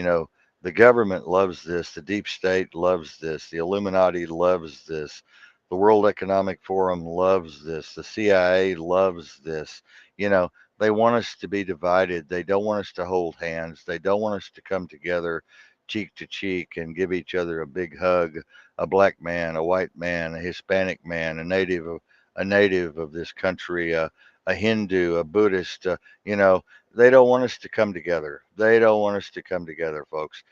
the government loves this. The deep state loves this. The Illuminati loves this. The World Economic Forum loves this. The CIA loves this. You know, they want us to be divided. They don't want us to hold hands. They don't want us to come together cheek to cheek and give each other a big hug. A black man, a white man, a Hispanic man, a native of this country, a Hindu, a Buddhist. They don't want us to come together. They don't want us to come together, folks,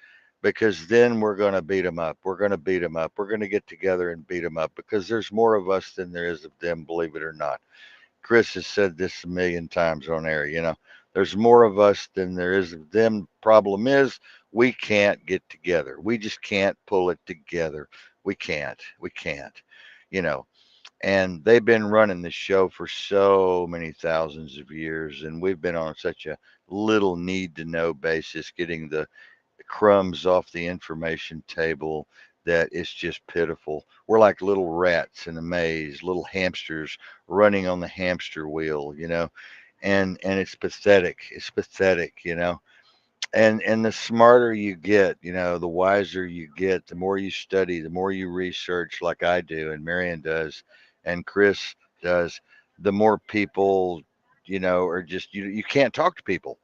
because then we're going to beat them up. We're going to beat them up. We're going to get together and beat them up because there's more of us than there is of them, believe it or not. Chris has said this a million times on air. There's more of us than there is of them. Problem is, we can't get together. We just can't pull it together. We can't. We can't. You know, and they've been running this show for so many thousands of years, and we've been on such a little need to know basis, getting the crumbs off the information table that it's just pitiful. We're like little rats in a maze, little hamsters running on the hamster wheel. And it's pathetic. It's pathetic. And the smarter you get, the wiser you get, the more you study, the more you research like I do and Marion does and Chris does, the more people, are just you can't talk to people.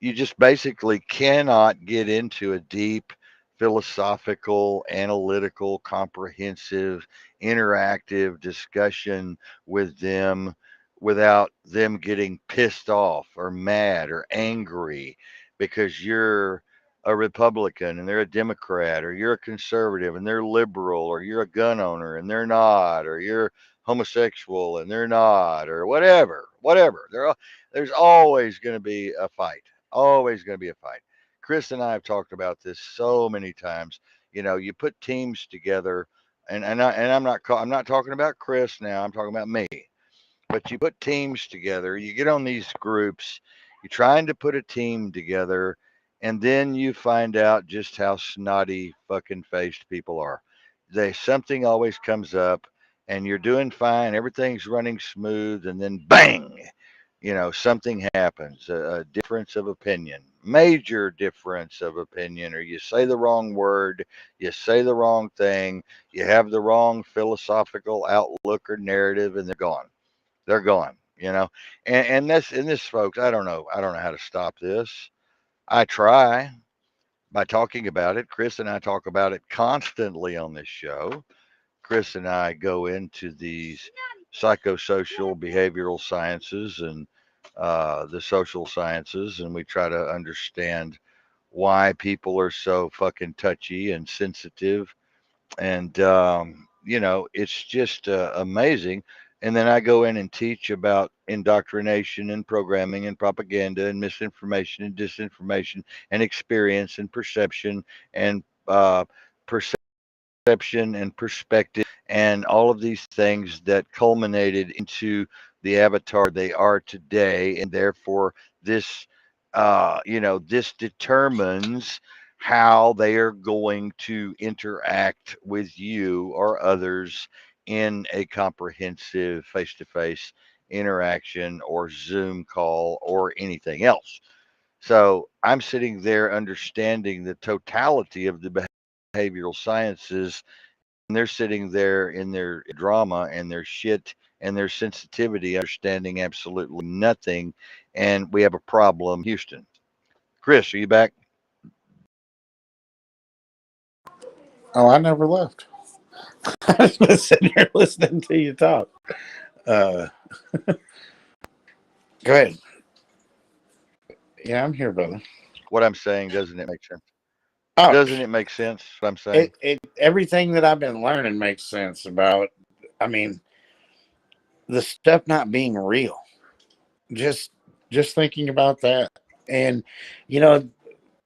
You just basically cannot get into a deep philosophical, analytical, comprehensive, interactive discussion with them without them getting pissed off or mad or angry because you're a Republican and they're a Democrat, or you're a conservative and they're liberal, or you're a gun owner and they're not, or you're homosexual and they're not, or whatever. There's always going to be a fight. Always going to be a fight. Chris and I have talked about this so many times. You put teams together, and I'm not talking about Chris now. I'm talking about me. But you put teams together. You get on these groups. You're trying to put a team together, and then you find out just how snotty fucking faced people are. Something always comes up, and you're doing fine. Everything's running smooth, and then bang, something happens, a difference of opinion, major difference of opinion, or you say the wrong word, you say the wrong thing, you have the wrong philosophical outlook or narrative, and they're gone. They're gone. And this, folks, I don't know how to stop this. I try by talking about it. Chris and I talk about it constantly on this show. Chris and I go into these psychosocial behavioral sciences and the social sciences, and we try to understand why people are so fucking touchy and sensitive. And, it's just amazing. And then I go in and teach about indoctrination and programming and propaganda and misinformation and disinformation and experience and perception and perception and perspective and all of these things that culminated into the avatar they are today, and therefore this, this determines how they are going to interact with you or others in a comprehensive face-to-face interaction or Zoom call or anything else. So I'm sitting there understanding the totality of the behavioral sciences, and they're sitting there in their drama and their shit and their sensitivity, understanding absolutely nothing. And we have a problem in Houston. Chris, are you back? Oh, I never left. I was just sitting here listening to you talk. Uh, Go ahead. Yeah, I'm here, brother. What I'm saying, doesn't it make sense? Oh, Doesn't it make sense what I'm saying? it everything that I've been learning makes sense about. I mean, the stuff not being real. Just just thinking about that, and you know,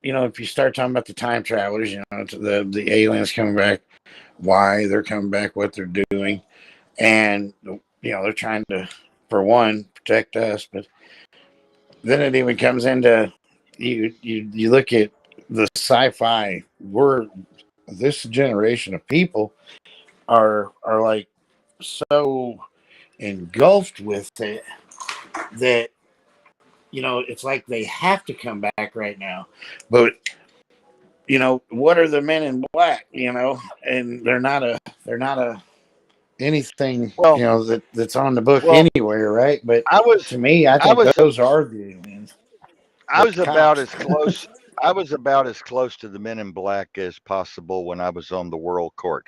if you start talking about the time travelers, the aliens coming back, why they're coming back, what they're doing, and they're trying to, for one, protect us, but then it even comes into you look at the sci-fi. We're this generation of people are like so engulfed with it that it's like they have to come back right now. But what are the men in black? And they're not a anything Well, that's on the book well, anywhere, right? But I was, to me, I I think was, those are the aliens. I The was about cops. as close. I was about as close to the Men in Black as possible when I was on the World Court,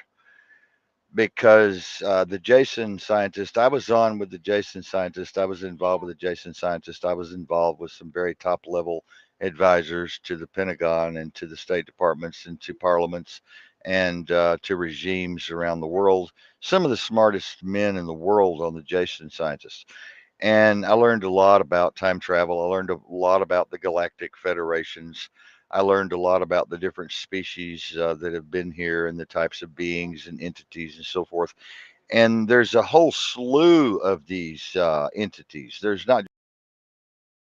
because the Jason scientist I was on with the Jason scientist, I was involved with the Jason scientist, I was involved with some very top level advisors to the Pentagon and to the State Departments and to parliaments and to regimes around the world. Some of the smartest men in the world on the Jason scientist. And I learned a lot about time travel. I learned a lot about the galactic federations. I learned a lot about the different species that have been here and the types of beings and entities and so forth. And there's a whole slew of these entities. There's not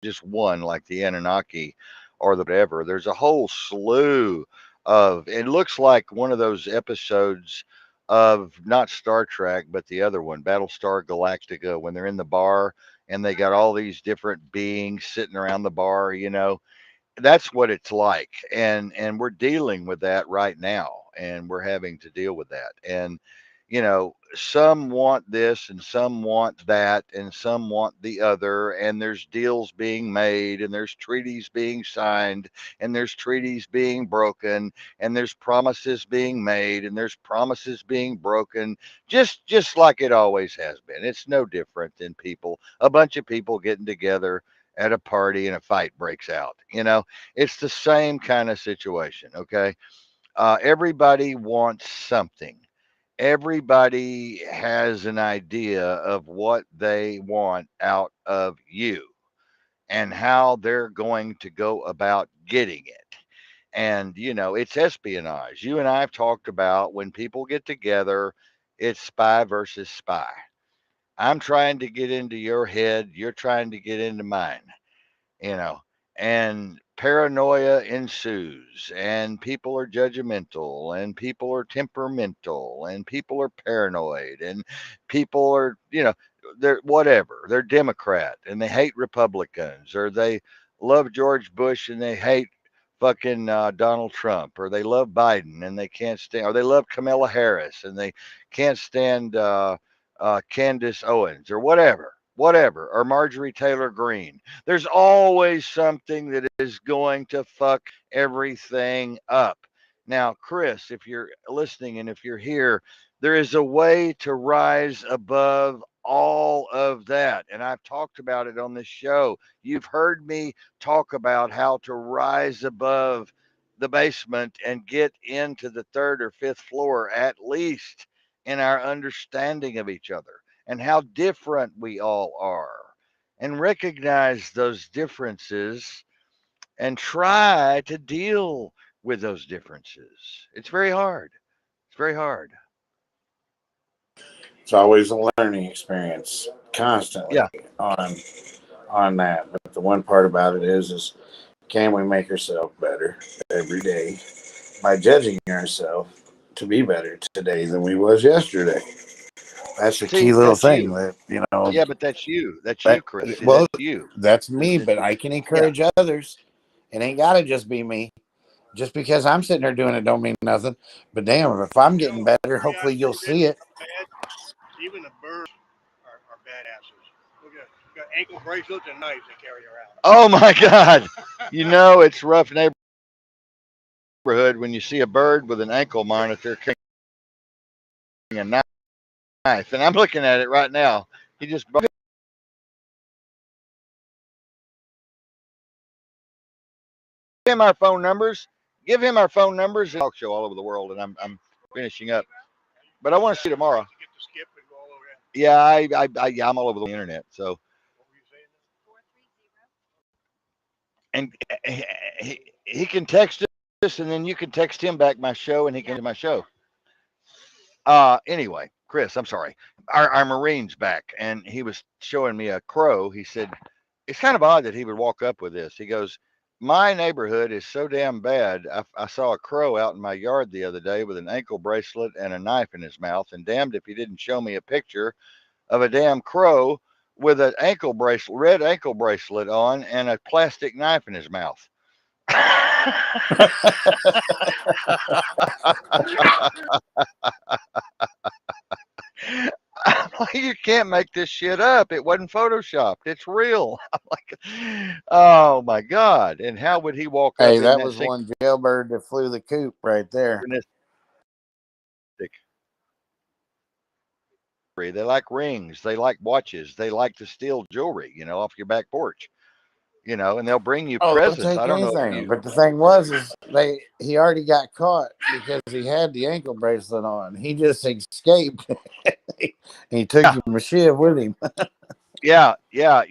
just one like the Anunnaki or the whatever. There's a whole slew of, it looks like one of those episodes of not Star Trek, but the other one, Battlestar Galactica, when they're in the bar and they got all these different beings sitting around the bar, that's what it's like. And we're dealing with that right now, and we're having to deal with that. And some want this and some want that and some want the other, and there's deals being made and there's treaties being signed and there's treaties being broken and there's promises being made and there's promises being broken, just like it always has been. It's no different than a bunch of people getting together at a party and a fight breaks out. It's the same kind of situation. Okay. Everybody wants something. Everybody has an idea of what they want out of you and how they're going to go about getting it. And, it's espionage. You and I have talked about when people get together, it's spy versus spy. I'm trying to get into your head, you're trying to get into mine, you know, and paranoia ensues, and people are judgmental, and people are temperamental, and people are paranoid, and people are, they're whatever. They're Democrat and they hate Republicans, or they love George Bush and they hate fucking Donald Trump, or they love Biden and they can't stand, or they love Kamala Harris and they can't stand Candace Owens, or whatever, or Marjorie Taylor Greene. There's always something that is going to fuck everything up. Now, Chris, if you're listening and if you're here, there is a way to rise above all of that. And I've talked about it on this show. You've heard me talk about how to rise above the basement and get into the third or fifth floor at least in our understanding of each other and how different we all are, and recognize those differences and try to deal with those differences. It's very hard. It's very hard. It's always a learning experience. constantly Yeah. on that. But the one part about it is can we make ourselves better every day by judging ourselves to be better today than we was yesterday? That's a key See, little that's thing you. that Yeah, but that's you. That's that you, Chris. See, well, that's you. that's It- me, it- but I can yeah. encourage others. It ain't gotta just be me. Just because I'm sitting there doing it don't mean nothing. But damn, if I'm getting better, hopefully you'll see it. Even the birds are badasses. Look at got ankle bracelets and knives they carry around. Oh my God. You know it's rough neighborhood when you see a bird with an ankle monitor carrying a knife. And I'm looking at it right now. He just brought him our phone numbers. Give him our phone numbers. Talk show all over the world, and I'm finishing up. But I want to see you tomorrow. Get to skip and go all over that. Yeah, yeah, I'm all over the internet. So, What were you saying? and he can text us, and then you can text him back my show, and he can do my show. Anyway, Chris, I'm sorry. Our Marine's back, and he was showing me a crow. He said it's kind of odd that he would walk up with this. He goes, "My neighborhood is so damn bad. I saw a crow out in my yard the other day with an ankle bracelet and a knife in his mouth, and damned if he didn't show me a picture of a damn crow with an ankle bracelet, red ankle bracelet on, and a plastic knife in his mouth." I'm like, you can't make this shit up. It wasn't photoshopped. It's real. I'm like, oh my God. And how would he walk Hey, up in that that was one jailbird that flew the coop right there. synchronistic? They like rings. They like watches. They like to steal jewelry, off your back porch, and they'll bring you Oh, they'll presents. I take don't know if anything. you, But the thing was, is he already got caught because he had the ankle bracelet on. He just escaped. He took yeah, him a shiv with him. yeah, yeah.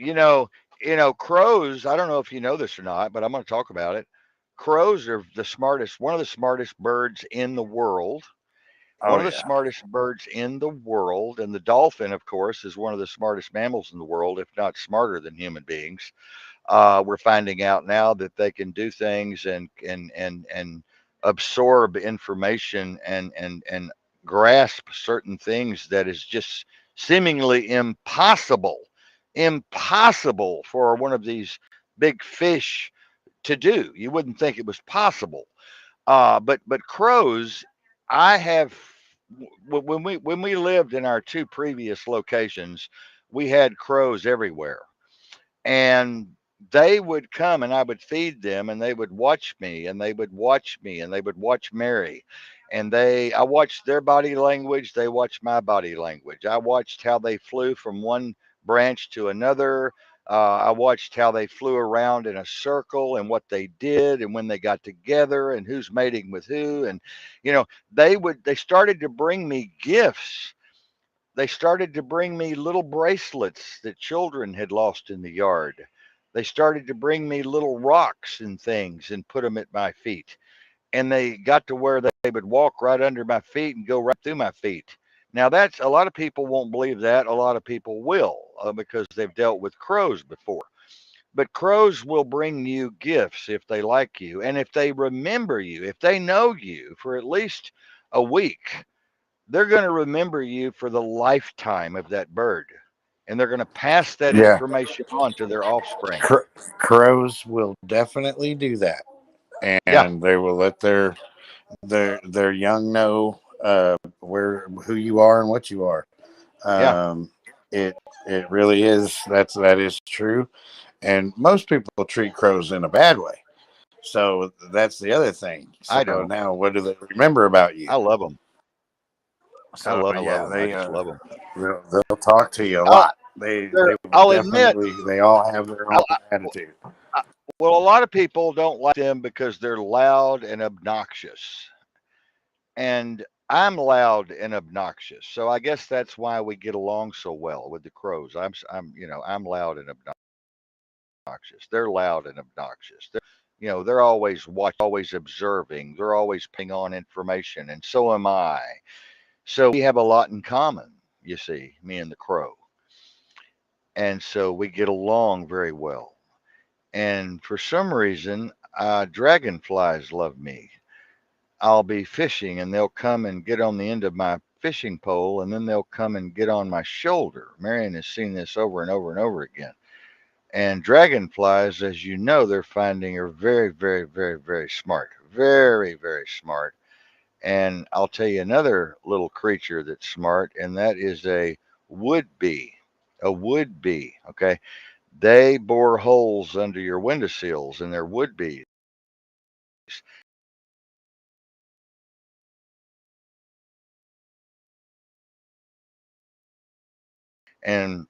Crows, I don't know if you know this or not, but I'm going to talk about it. Crows are one of the smartest birds in the world. One Oh of the yeah, smartest birds in the world. And the dolphin, of course, is one of the smartest mammals in the world, if not smarter than human beings. We're finding out now that they can do things and absorb information and grasp certain things that is just seemingly impossible for one of these big fish to do. You wouldn't think it was possible. But crows, I have when we lived in our two previous locations, we had crows everywhere, and they would come and I would feed them and they would watch me and they would watch me and they would watch Mary, and I watched their body language, they watched my body language. I watched how they flew from one branch to another. I watched how they flew around in a circle and what they did and when they got together and who's mating with who. And they started to bring me gifts. They started to bring me little bracelets that children had lost in the yard. They started to bring me little rocks and things and put them at my feet. And they got to where they would walk right under my feet and go right through my feet. Now, that's a lot of people won't believe that. A lot of people will because they've dealt with crows before. But crows will bring you gifts if they like you and if they remember you, if they know you for at least a week. They're going to remember you for the lifetime of that bird, and they're going to pass that yeah. information on to their offspring. Crows will definitely do that, Yeah, and they will let their young know who you are and what you are. yeah, Um, it really is that is true, and most people treat crows in a bad way. So that's the other thing. So I don't. now, what do they remember about you? I love them. So I love yeah, them. I just love them. they'll talk to you a Uh, lot. They will I'll admit, definitely. They all have their own I, attitude. I, well, a lot of people don't like them because they're loud and obnoxious. And I'm loud and obnoxious. So I guess that's why we get along so well with the crows. I'm loud and obnoxious. They're loud and obnoxious. They're always watching, always observing. They're always putting on information, and so am I. So we have a lot in common. You see, me and the crow. and so we get along very well. And for some reason, dragonflies love me. I'll be fishing and they'll come and get on the end of my fishing pole and then they'll come and get on my shoulder. Marion has seen this over and over and over again. And dragonflies, as you know, they're finding are very, very, very, very smart. Very, very smart. And I'll tell you another little creature that's smart, and that is a wood bee. A wood bee, okay? They bore holes under your windowsills, and they're wood bees. And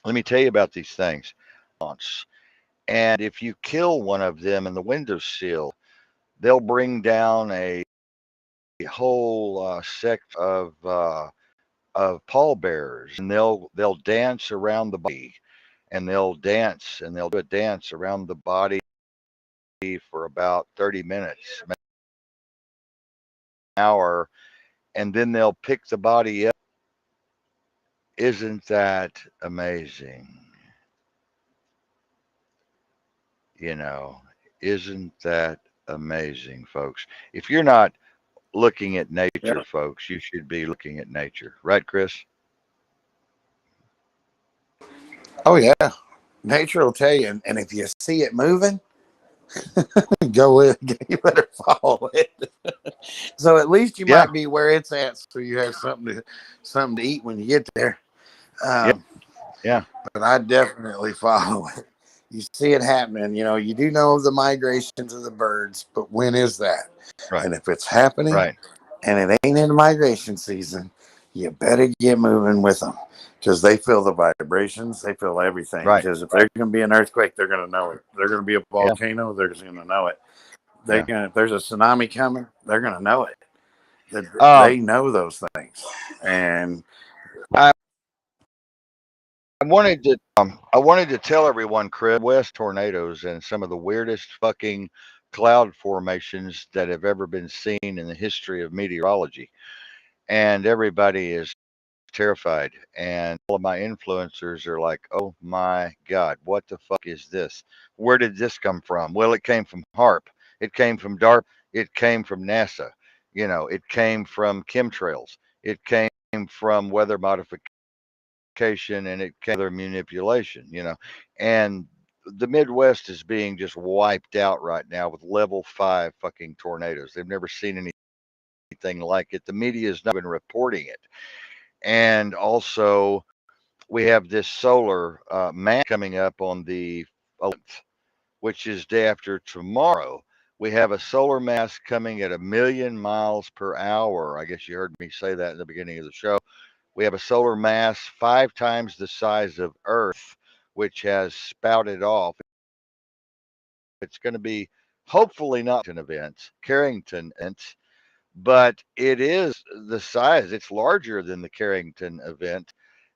let me tell you about these things. And if you kill one of them in the windowsill, they'll bring down a whole sect of pallbearers, and they'll dance around the body, and they'll dance and they'll do a dance around the body for about 30 minutes, an hour, and then they'll pick the body up. Isn't that amazing? You know, isn't that amazing, folks? If you're not looking at nature, Yeah. folks, you should be looking at nature. Right, Chris? Oh yeah. Nature will tell you, and if you see it moving, go with. You better follow it. So at least you Yeah, might be where it's at, so you have something to eat when you get there. yeah, Um, yeah. but I definitely follow it. You see it happening. You know, you do know the migrations of the birds, but when is that? Right, And if it's happening right, and it ain't in migration season, you better get moving with them because they feel the vibrations, they feel everything. right. Because if there's going to be an earthquake, they're going to know it. If there's going to be a Yeah, volcano, they're just going to know it. They're yeah. going to, if there's a tsunami coming, they're going to know it. Um, They know those things. And I I wanted to tell everyone, Chris, West tornadoes and some of the weirdest fucking cloud formations that have ever been seen in the history of meteorology. And everybody is terrified. And all of my influencers are like, oh my God, what the fuck is this? Where did this come from? Well, it came from HARP. It came from DARPA. It came from NASA. You know, it came from chemtrails. It came from weather modification and it came weather manipulation, you know. And the Midwest is being just wiped out right now with level 5 fucking tornadoes. They've never seen anything like it. The media is not even reporting it. And also, we have this solar mass coming up on the 11th, which is day after tomorrow. We have a solar mass coming at 1,000,000 miles per hour. I guess you heard me say that in the beginning of the show. We have a solar mass 5 times the size of Earth, which has spouted off. It's going to be hopefully not an event, Carrington event, but it is the size. It's larger than the Carrington event,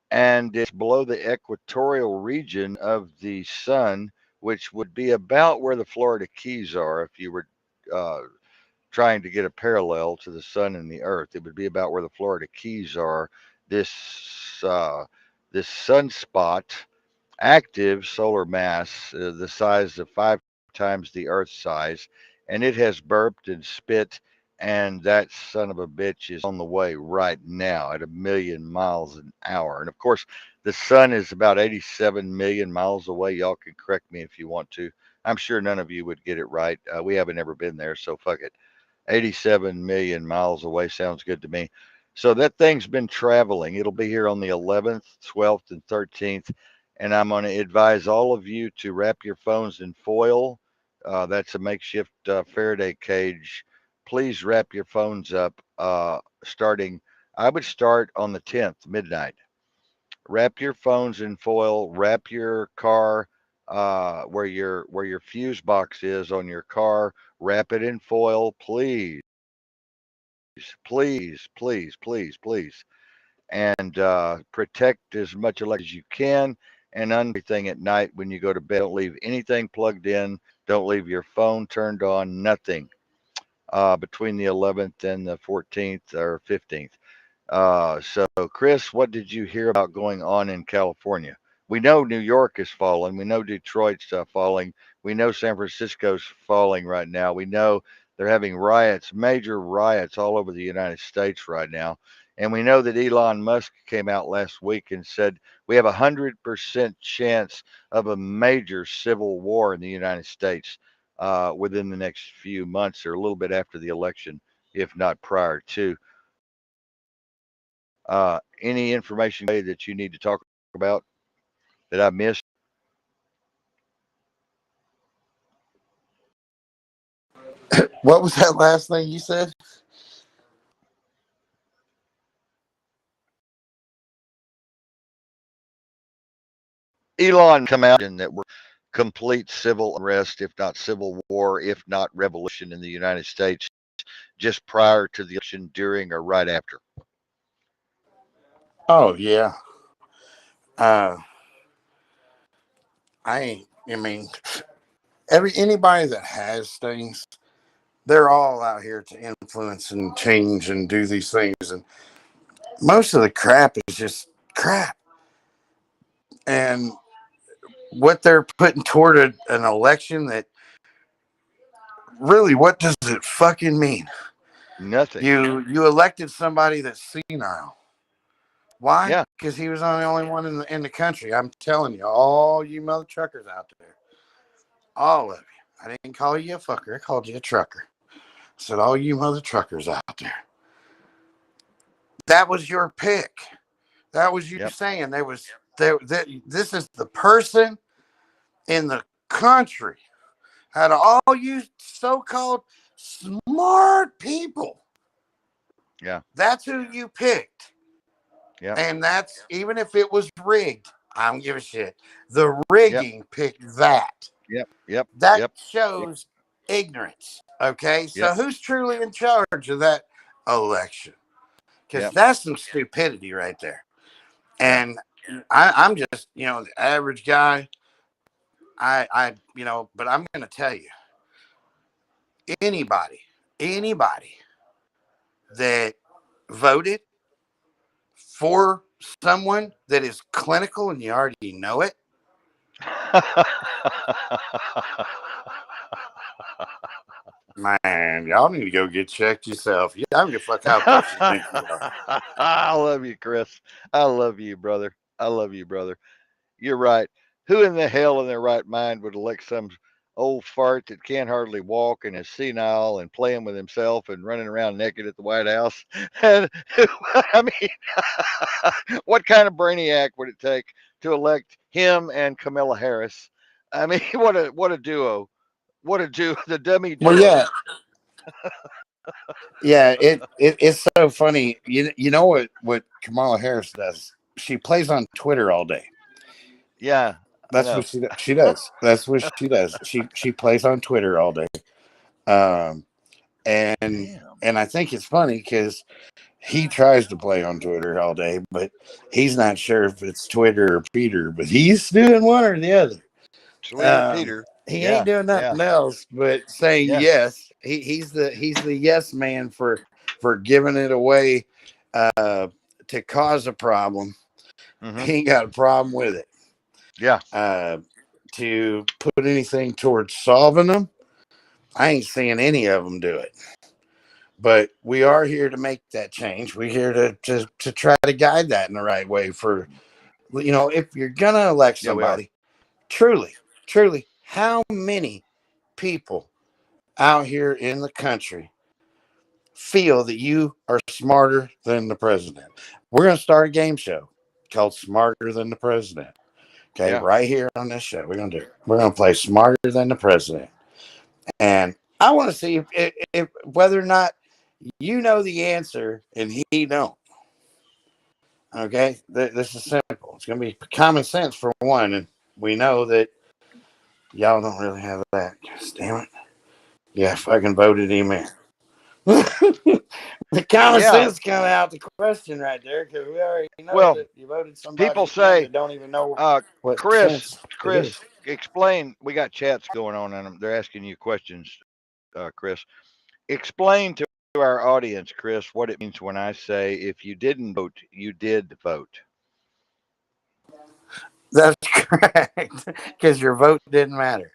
and it's below the equatorial region of the sun, which would be about where the Florida Keys are if you were uh, trying to get a parallel to the sun and the earth. It would be about where the Florida Keys are. This this sunspot, active solar mass, the size of 5 times the Earth's size, and it has burped and spit, and that son of a bitch is on the way right now at 1,000,000 miles an hour. And of course, the sun is about 87 million miles away. Y'all can correct me if you want to. I'm sure none of you would get it right. We haven't ever been there, so fuck it. 87 million miles away sounds good to me. So that thing's been traveling. It'll be here on the 11th, 12th, and 13th. And I'm going to advise all of you to wrap your phones in foil. That's a makeshift Faraday cage. Please wrap your phones up starting, I would start on the 10th, midnight. Wrap your phones in foil, wrap your car where your fuse box is on your car, wrap it in foil, please, please, please, please, please, and protect as much electricity as you can. And everything at night when you go to bed. Don't leave anything plugged in. Don't leave your phone turned on. Nothing between the 11th and the 14th or 15th. So, Chris, what did you hear about going on in California? We know New York is falling. We know Detroit's falling. We know San Francisco's falling right now. We know they're having riots, major riots all over the United States right now. And we know that Elon Musk came out last week and said we have a 100% chance of a major civil war in the United States within the next few months or a little bit after the election, if not prior to. Any information that you need to talk about that I missed? What was that last thing you said? Elon come out and that we're complete civil unrest, if not civil war, if not revolution in the United States, just prior to the election, during, or right after. Oh yeah. Uh, I mean, anybody that has things, they're all out here to influence and change and do these things, and most of the crap is just crap. And what they're putting toward an election, that really, what does it fucking mean? Nothing. You elected somebody that's senile. Why? Yeah, Because he was the only one in the country. I'm telling you, all you mother truckers out there, all of you. I didn't call you a fucker. I called you a trucker. I said, all you mother truckers out there. That was your pick. That was you yep. saying there was there. That this is the person in the country out of all you so-called smart people. Yeah, That's who you picked. yep, And that's even if it was rigged. I don't give a shit. The yep, rigging picked that. yep, yep, That yep, yep, shows ignorance. Okay. yep, So who's truly in charge of that election? Because yep, that's some stupidity right there. yeah. And I'm just, the average guy. But I'm going to tell you, anybody that voted for someone that is clinical and you already know it, man, y'all need to go get checked yourself. I don't give a fuck how tough you think you are. I love you, Chris. I love you, brother. I love you, brother. You're right. Who in the hell in their right mind would elect some old fart that can't hardly walk and is senile and playing with himself and running around naked at the White House? And I mean, what kind of brainiac would it take to elect him and Kamala Harris? I mean, what a duo! What a duo! The dummy Well, duo. yeah. It's so funny. You know what Kamala Harris does? She plays on Twitter all day. Yeah, I That's know. what she does. That's what she does. She plays on Twitter all day. Um, and Damn. and I think it's funny because he tries to play on Twitter all day, but he's not sure if it's Twitter or Peter. But he's doing one or the other. Sweeter Peter. He ain't Yeah, doing yeah, nothing else but saying yeah. yes. He's the yes man for giving it away uh, to cause a problem. Hmm. He ain't got a problem with it. Yeah. Uh, to put anything towards solving them, I ain't seeing any of them do it. But we are here to make that change. We're here to try to guide that in the right way. For if you're gonna elect Yeah, we are. somebody, truly, how many people out here in the country feel that you are smarter than the president? We're going to start a game show called Smarter Than the President. Okay, Yeah. right here on this show. We're going to do it. We're going to play Smarter Than the President. And I want to see if whether or not you know the answer and he don't. Okay, this is simple. It's going to be common sense for one. And we know that y'all don't really have that. Gosh, damn it. Yeah, fucking voted him in. The common Yeah. sense kind of out the question right there because we already know Well, that you voted people somebody in say, that don't even know uh, what Chris, sense it Chris, is. explain. We got chats going on, and they're asking you questions, Chris. Explain to our audience, Chris, what it means when I say if you didn't vote, you did vote. That's correct, because your vote didn't matter.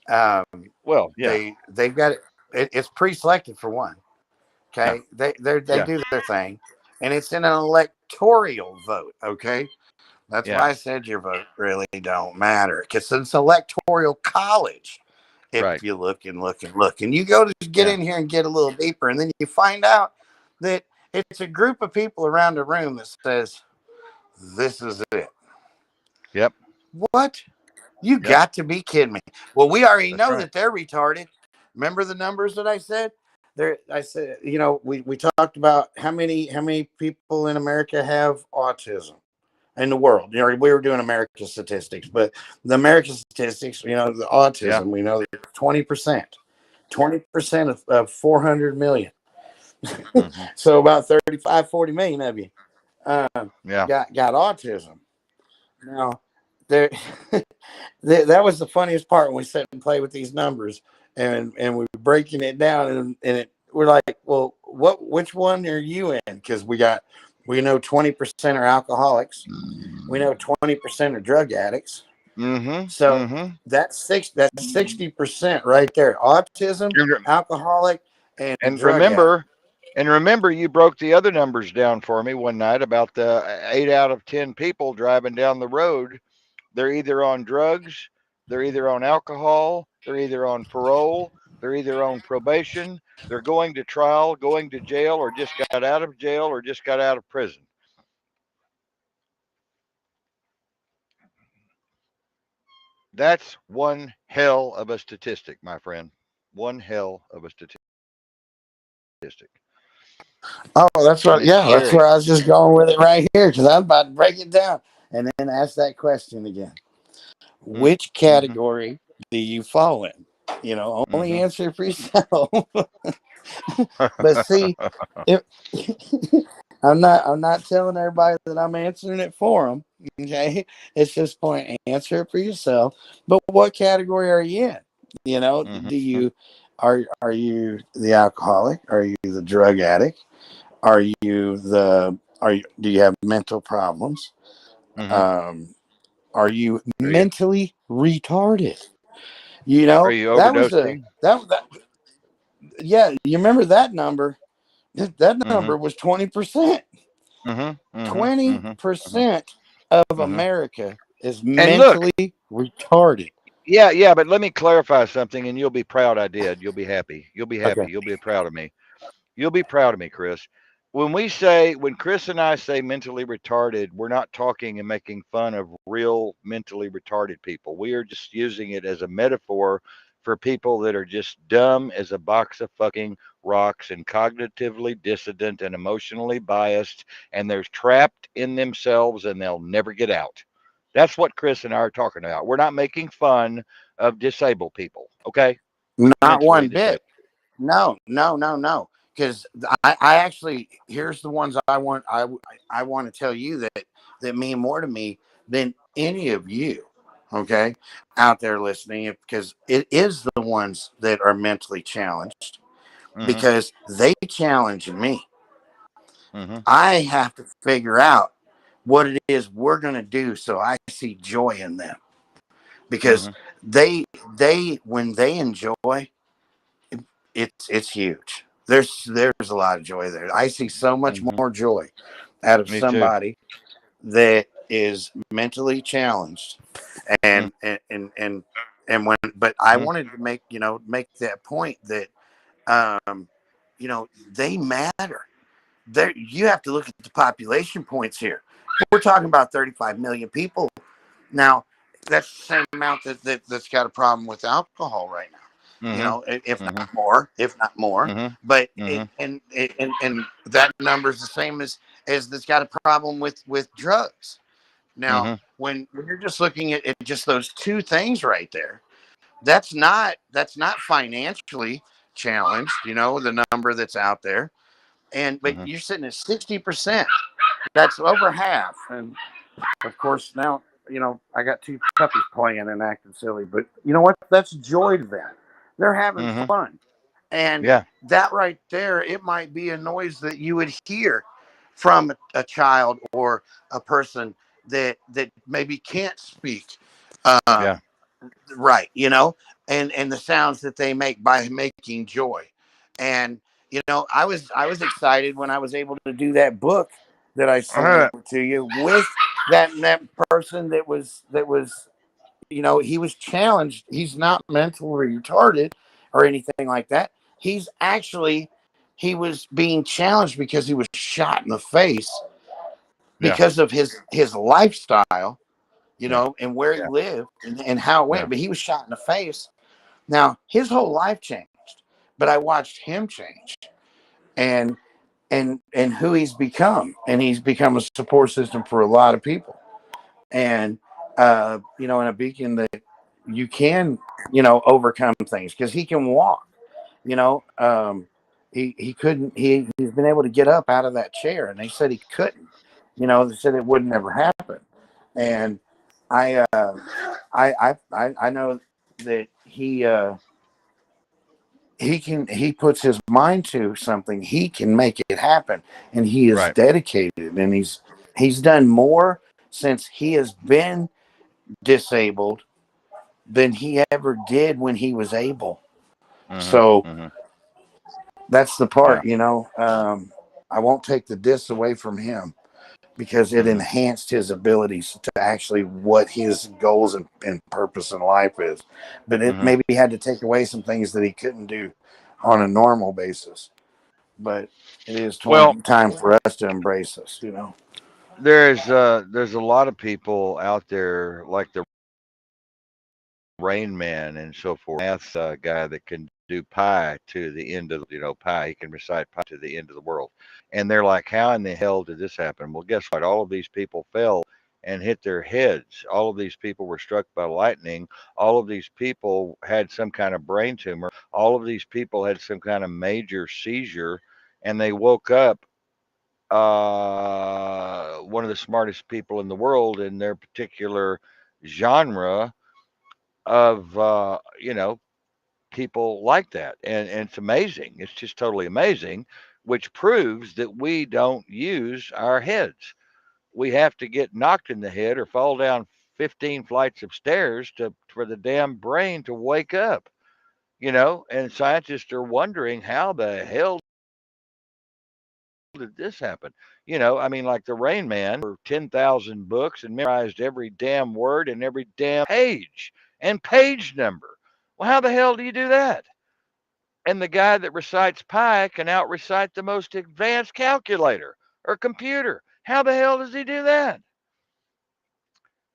Um, Well, yeah, they've got it's pre-selected for one. yeah, Okay, they yeah, do their thing, and it's in an electoral vote. Okay, that's why yeah. I said your vote really don't matter, because it's electoral college. If Right. you look and look and look, and you go to get Yeah. in here and get a little deeper, and then you find out that it's a group of people around a room that says, "This is it." Yep. What? You Yep. got to be kidding me. Well, we already That's know right. that they're retarded. Remember the numbers that I said? There, I said, we talked about how many people in America have autism in the world. We were doing American statistics, but the American statistics, the Yeah. autism, we know that 20%, 20% of 400 million. Hmm. So about 35, 40 million of you uh, Yeah. got autism. Now, there, that was the funniest part when we sat and played with these numbers, and we were breaking it down, we're like, well, which one are you in? Because we know 20% are alcoholics, we know 20% are drug addicts, Hmm. so Hmm. that's 60% right there: autism, And, re- alcoholic, and and drug addict. remember, and remember, you broke the other numbers down for me one night about the 8 out of 10 people driving down the road. They're either on drugs, they're either on alcohol, they're either on parole, they're either on probation, they're going to trial, going to jail, or just got out of jail, or just got out of prison. That's one hell of a statistic, my friend. One hell of a statistic. Oh, that's And what. it's Yeah, that's where scary. I was just going with it right here, because I'm about to break it down and then ask that question again. Which Mm-hmm. category do you fall in? Only Mm-hmm. answer for yourself. But see, if I'm not telling everybody that I'm answering it for them. Okay, it's just point answer it for yourself. But what category are you in? Do Mm-hmm. you are you the alcoholic? Are you the drug addict? Do you have mental problems? Mm-hmm. Um, are you Are you mentally retarded? are you That was overdosing? that yeah, you remember that number? That Mm-hmm. number was 20%. Mm-hmm. Mm-hmm. Twenty Mm-hmm. percent of Mm-hmm. America is And look, mentally retarded. yeah, yeah, but let me clarify something, and you'll be proud I did. You'll be happy. You'll be Okay. happy. You'll be proud of me. You'll be proud of me, Chris. When Chris and I say mentally retarded, we're not talking and making fun of real mentally retarded people. We are just using it as a metaphor for people that are just dumb as a box of fucking rocks and cognitively dissident and emotionally biased, and they're trapped in themselves and they'll never get out. That's what Chris and I are talking about. We're not making fun of disabled people, okay? Not Mentally one bit. disabled. No, no, no, no. Because I actually, here's the ones I want to tell you that mean more to me than any of you. Okay, out there listening, because it is the ones that are mentally challenged, Hmm. because they challenge me. Hmm. I have to figure out what it is we're going to do so I see joy in them, because Hmm. they when they enjoy, it's huge. There's a lot of joy there. I see so much Hmm. more joy out of Me too. somebody that is mentally challenged, Mm. and when, but I Mhm. wanted to make that point that um they matter. There, you have to look at the population points here. We're talking about 35 million people now. That's the same amount that's got a problem with alcohol right now. Mhm. If Mhm. not more, if not more. Mhm. But Mhm. and that number is the same as that's got a problem with drugs. Now, Mhm. when you're just looking at just those two things right there, that's not financially challenged. The number that's out there, but Mhm. you're sitting at 60%. That's over half, and of course now I got two puppies playing and acting silly, but you know what? That's joy to them. They're having Mhm. fun. And Yeah. that right there, it might be a noise that you would hear from a child or a person that maybe can't speak. Yeah. Right, and the sounds that they make by making joy. And I was excited when I was able to do that book that I All sent right. over to you with that person that was he was challenged. He's not mentally retarded or anything like that. He's actually he was being challenged because he was shot in the face Yeah. because of his lifestyle, Yeah. and where he lived and how it Yeah. went. But he was shot in the face. Now his whole life changed, but I watched him change and and who he's become, and he's become a support system for a lot of people. And and a beacon that you can overcome things because he can walk. You know, he couldn't. He's been able to get up out of that chair, and they said he couldn't. They said it would never happen. And I I know that he puts his mind to something, he can make it happen, and he is Right. dedicated, and he's done more since he has been disabled than he ever did when he was able. Mm-hmm. So Mm-hmm. that's the Yeah. part, I won't take the diss away from him because it Mm-hmm. enhanced his abilities to actually what his goals and purpose in life is. But it Mm-hmm. maybe had to take away some things that he couldn't do on a normal basis. But it is Well, time for us to embrace us. there's a lot of people out there like the Rain Man and so forth, math guy that can do pi to the end of pi. He can recite pi to the end of the world, and they're like, how in the hell did this happen? Well, guess what? All of these people fell and hit their heads. All of these people were struck by lightning. All of these people had some kind of brain tumor. All of these people had some kind of major seizure, and they woke up one of the smartest people in the world in their particular genre of people like that, and it's amazing. It's just totally amazing, which proves that we don't use our heads. We have to get knocked in the head or fall down 15 flights of stairs to for the damn brain to wake up. And scientists are wondering how the hell did this happen? I mean, like the Rain Man for 10,000 books and memorized every damn word and every damn page and page number. Well, how the hell do you do that? And the guy that recites pi can out recite the most advanced calculator or computer. How the hell does he do that?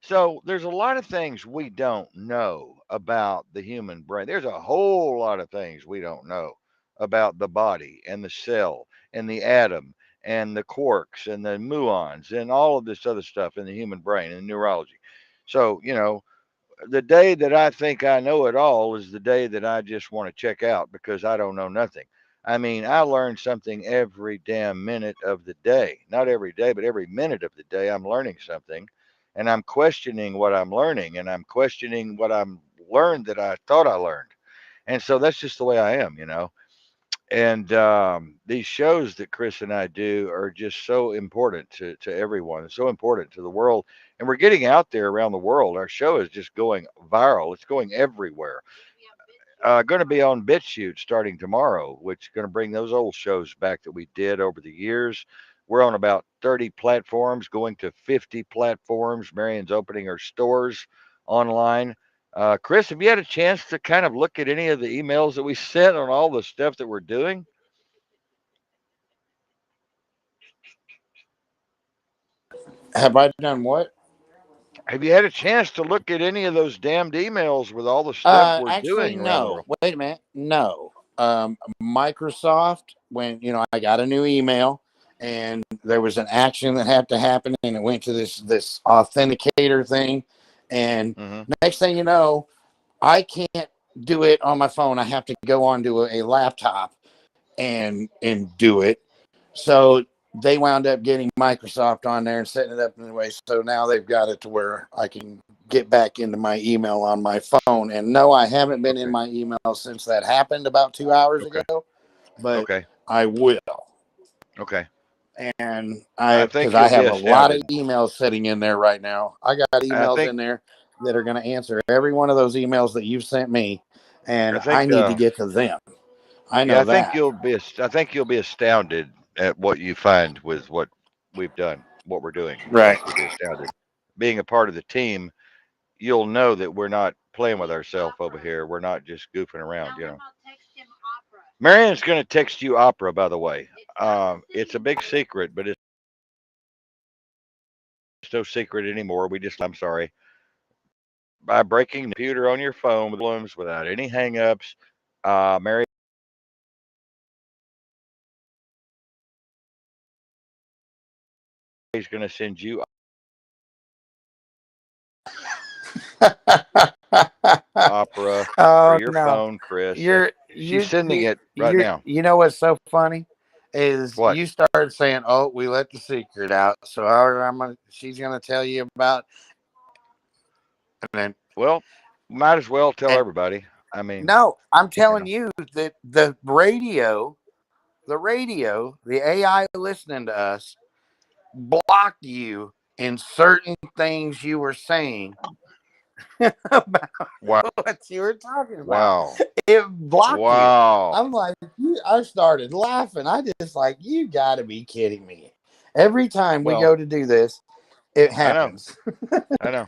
So there's a lot of things we don't know about the human brain. There's a whole lot of things we don't know about the body and the cell and the atom and the quarks and the muons and all of this other stuff in the human brain and neurology. So, the day that I think I know it all is the day that I just want to check out because I don't know nothing. I mean, I learn something every damn minute of the day. Not every day, but every minute of the day, I'm learning something. And I'm questioning what I'm learning, and I'm questioning what I'm learned that I thought I learned. And so that's just the way I am. And these shows that Chris and I do are just so important to everyone, so important to the world. And we're getting out there around the world. Our show is just going viral, it's going everywhere. Going to be on BitChute starting tomorrow, which is going to bring those old shows back that we did over the years. We're on about 30 platforms, going to 50 platforms. Marion's opening her stores online. Chris, have you had a chance to kind of look at any of the emails that we sent on all the stuff that we're doing? Have I done what? Have you had a chance to look at any of those damned emails with all the stuff we're Actually, doing around the no. world? Wait a minute. No. Microsoft, when I got a new email, and there was an action that had to happen, and it went to this authenticator thing, and Hmm. next thing you know, I can't do it on my phone. I have to go onto a laptop and do it. So they wound up getting Microsoft on there and setting it up in a way. So now they've got it to where I can get back into my email on my phone. And no, I haven't been in Okay. my email since that happened about 2 hours Okay. ago, but Okay. I will. Okay. And I because think I you'll be have a lot of astounded. emails sitting in there right now. I got I emails think in there that are going to answer every one of those emails that you've sent me, I and I think need to get to them. I yeah, know that. I think you'll be astounded at what you find with what we've done, what we're doing. I Right. think you'll be astounded. Being a part of the team, you'll know that we're not playing with ourselves over here. We're not just goofing around, you know. Marion's going to text you opera, by the way. It's a big secret, but it's no secret anymore. We just, I'm sorry, by breaking the computer on your phone with problems without any hangups. Mary's going to send you opera for Oh your no, phone, Chris. you're She's you sending you it right you now. you know what's so funny is What? you started saying, "Oh, we let the secret out," so she's gonna tell you about, and then Well, might as well tell and everybody. I mean, no, I'm you telling know, you that the AI listening to us blocked you in certain things you were saying about wow, what you were talking about. wow, It blocked you. wow. I'm like, I started laughing. I just like, you got to be kidding me. Every time we Well, go to do this, it I know, happens. I know.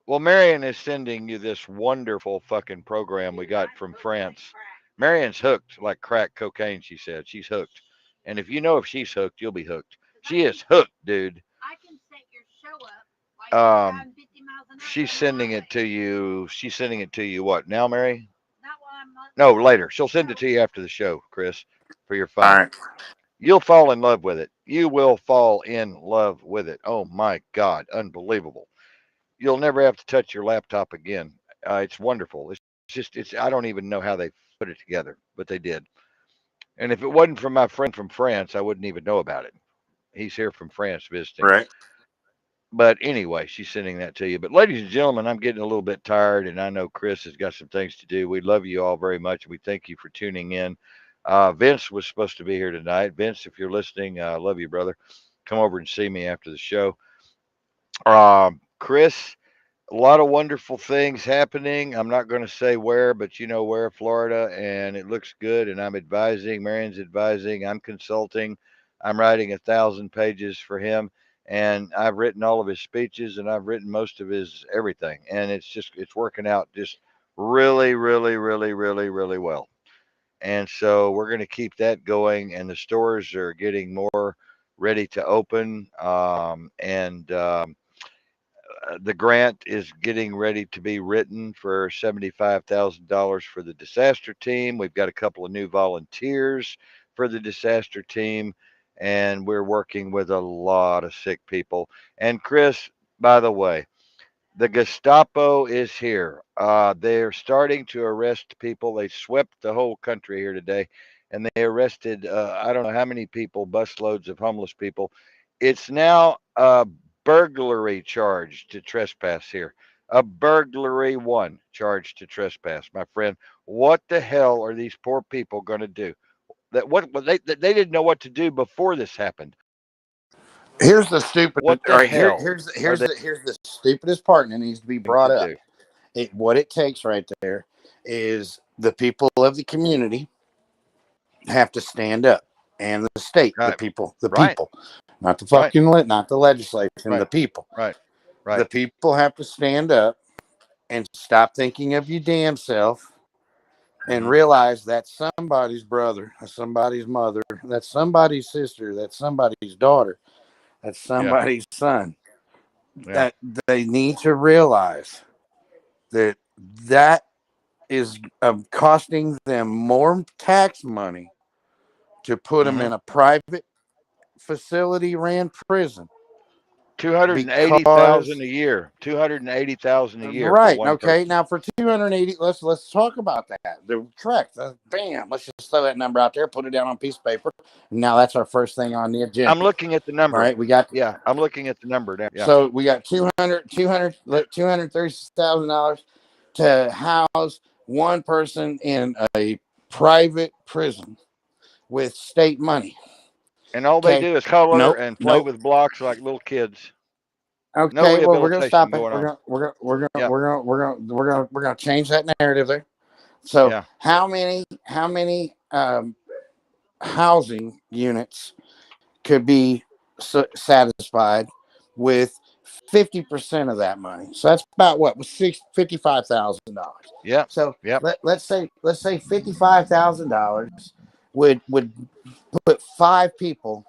Well, Marion is sending you this wonderful fucking program we got from France. Marion's hooked like crack cocaine, she said. She's hooked. And if you know if she's hooked, you'll be hooked. She is hooked, dude. She's sending it to you. She's sending it to you what now, Mary? No, later. She'll send it to you after the show, Chris, for your All phone. right. You'll fall in love with it. You will fall in love with it. Oh my God, unbelievable. You'll never have to touch your laptop again. It's wonderful. It's just, it's, I don't even know how they put it together, but they did. And if it wasn't for my friend from France, I wouldn't even know about it. He's here from France visiting. Right. But anyway, she's sending that to you. But ladies and gentlemen, I'm getting a little bit tired, and I know Chris has got some things to do. We love you all very much, and we thank you for tuning in. Vince was supposed to be here tonight. Vince, if you're listening, I love you, brother. Come over and see me after the show. Chris, a lot of wonderful things happening. I'm not going to say where, but you know where, Florida, and it looks good. And I'm advising, Marion's advising, I'm consulting, I'm writing 1,000 pages for him, and I've written all of his speeches, and I've written most of his everything, and it's working out just really, really, really, really, really well. And so we're going to keep that going, and the stores are getting more ready to open, and the grant is getting ready to be written for $75,000 for the disaster team. We've got a couple of new volunteers for the disaster team, and we're working with a lot of sick people. And Chris, by the way, the Gestapo is here. They're starting to arrest people. They swept the whole country here today, and they arrested I don't know how many people, busloads of homeless people. It's now a burglary charge to trespass here. A burglary one charge to trespass, my friend. What the hell are these poor people going to do? What they didn't know what to do before this happened. Here's the stupid. What All the right. hell are they Here's the stupidest part, and it needs to be going brought to up. do? What it takes right there is the people of the community have to stand up, and the state, Right, the right, people, not the right, not the legislation, right, the people. right, The right. people have to stand up and stop thinking of your damn self and Hmm. realize that's somebody's brother, that's somebody's mother, that's somebody's sister, that's somebody's daughter, that's Yeah, somebody's son. yeah. That they need to realize that that is costing them more tax money to put them Hmm. in a private facility ran prison because 280,000 a year. 280,000 a year for right. one Okay. person. Now for 280, let's talk about that. The correct. Bam. Let's just throw that number out there. Put it down on a piece of paper. Now that's our first thing on the agenda. I'm looking at the All number. right. We got Yeah, I'm looking at the number now. Yeah. so we got $236,000 to house one person in a private prison with state money. And all they Okay. do is color Nope. and play Nope. with blocks like little kids. No Okay. Well, we're gonna rehabilitation stop it. going on. Yeah. We're gonna change that narrative there. So Yeah. how many housing units could be satisfied with 50% of that money? So that's about what was $55,000. Yeah. So Yep. let's say $55,000 would put five people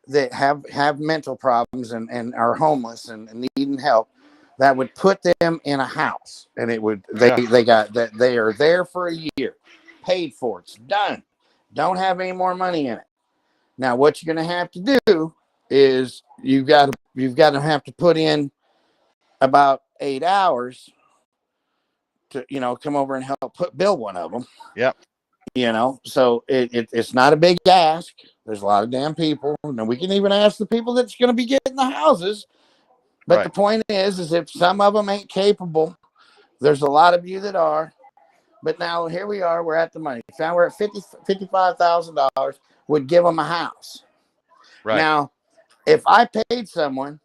that have mental problems and are homeless and needing help. That would put them in a house, and it would Yeah. they got that they are there for a year, paid for, it's done, don't have any more money in it. Now what you're going to have to do is you've got to have to put in about 8 hours to come over and help build one of them. Yep. So it's not a big ask. There's a lot of damn people, and we can even ask the people that's going to be getting the houses. But Right. the point is if some of them ain't capable, there's a lot of you that are. But now here we are. We're at the money. Now we're at $55,000 would give them a house. Right. Now, if I paid someone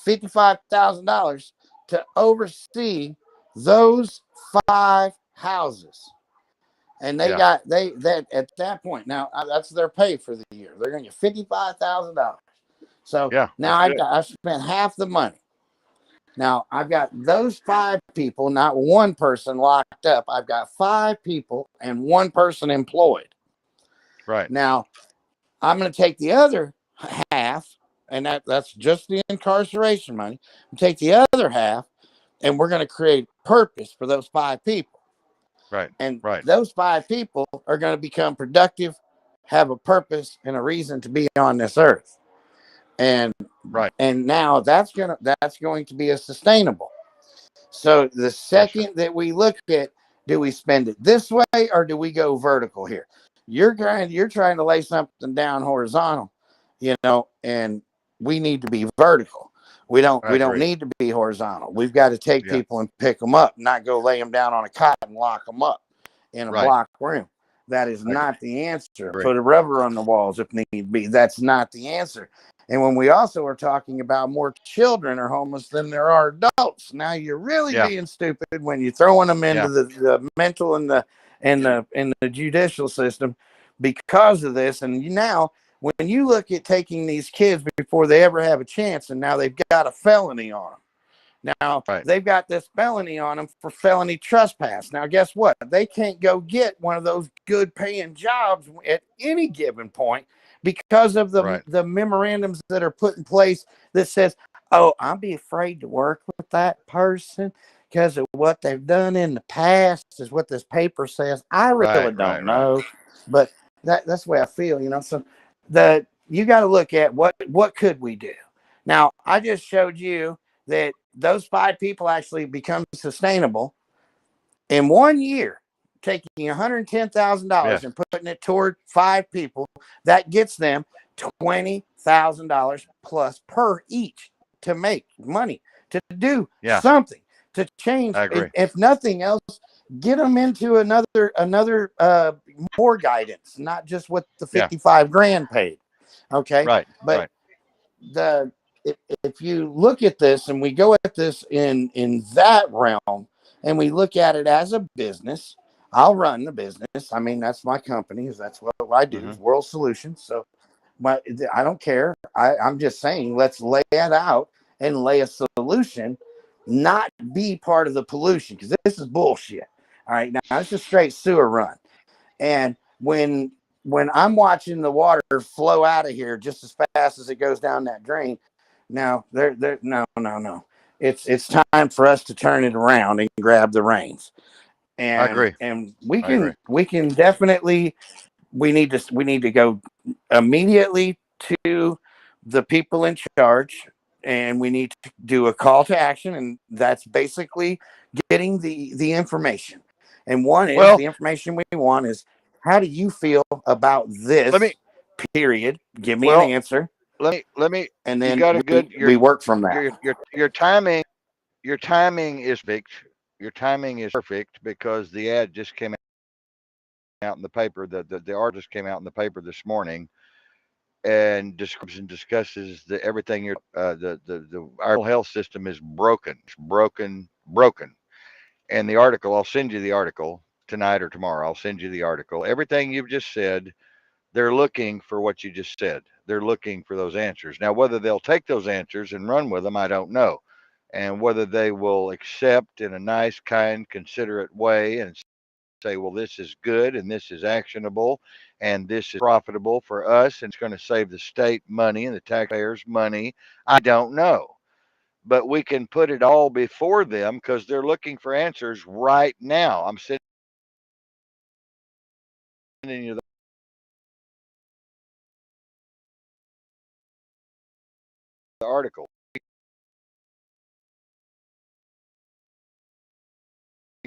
$55,000 to oversee those five houses, and they Yeah. got that at that point. Now that's their pay for the year. They're going to get $55,000. So Yeah. now That's good. I've spent half the money. Now I've got those five people, not one person locked up. I've got five people and one person employed. Right. Now I'm going to take the other half, and that's just the incarceration money. Take the other half, and we're going to create purpose for those five people. Right. And Right. those five people are going to become productive, have a purpose and a reason to be on this earth. And Right. now that's going to be a sustainable. So the Gotcha. second that we look at, do we spend it this way or do we go vertical here? You're trying to lay something down horizontal, and we need to be vertical. We don't I we don't agree. need to be horizontal. We've got to take Yeah. people and pick them up, not go lay them down on a cot and lock them up in a Right. block room. That is I not the answer. agree. Put a rubber on the walls if need be. That's not the answer. And when we also are talking about more children are homeless than there are adults, now you're really Yeah. being stupid when you're throwing them into Yeah. the mental and the judicial system because of this. And now, when you look at taking these kids before they ever have a chance, and now they've got a felony on them. Now Right. they've got this felony on them for felony trespass. Now, guess what? They can't go get one of those good paying jobs at any given point because of Right. the memorandums that are put in place that says, "Oh, I'll be afraid to work with that person because of what they've done in the past," is what this paper says. I really Right. Right. don't Right. know, but that's the way I feel. So you got to look at what could we do. Now, I just showed you that those five people actually become sustainable in 1 year, taking $110,000 Yes. and putting it toward five people. That gets them $20,000 plus per each to make money, to do Yeah. something, to change. I agree. If nothing else, get them into another more guidance, not just what the Yeah. 55 grand paid. Okay. Right. But Right. the if you look at this and we go at this in that realm and we look at it as a business, I'll run the business. I mean, that's my company. That's what I do, Mm-hmm. is World Solutions. So I don't care. I'm just saying, let's lay it out and lay a solution, not be part of the pollution, because this is bullshit. All right, now it's a straight sewer run. And when I'm watching the water flow out of here just as fast as it goes down that drain, now no. It's time for us to turn it around and grab the reins. I And agree. we I agree. can definitely we need to go immediately to the people in charge, and we need to do a call to action, and that's basically getting the information. And one is Well, the information we want is, how do you feel about let me. this period? Give me an Well, answer, let me. and You then got a good. we work from that. Your timing. Your timing is perfect. Your timing is perfect because the ad just came out in the paper. The article just came out in the paper this morning, and describes and discusses the everything you're the our mental health system is broken. It's broken. And the article, I'll send you the article tonight or tomorrow. I'll send you the article. Everything you've just said, they're looking for what you just said. They're looking for those answers. Now, whether they'll take those answers and run with them, I don't know. And whether they will accept in a nice, kind, considerate way and say, well, this is good and this is actionable and this is profitable for us and it's going to save the state money and the taxpayers money, I don't know. But we can put it all before them because they're looking for answers right now. I'm sending you the article.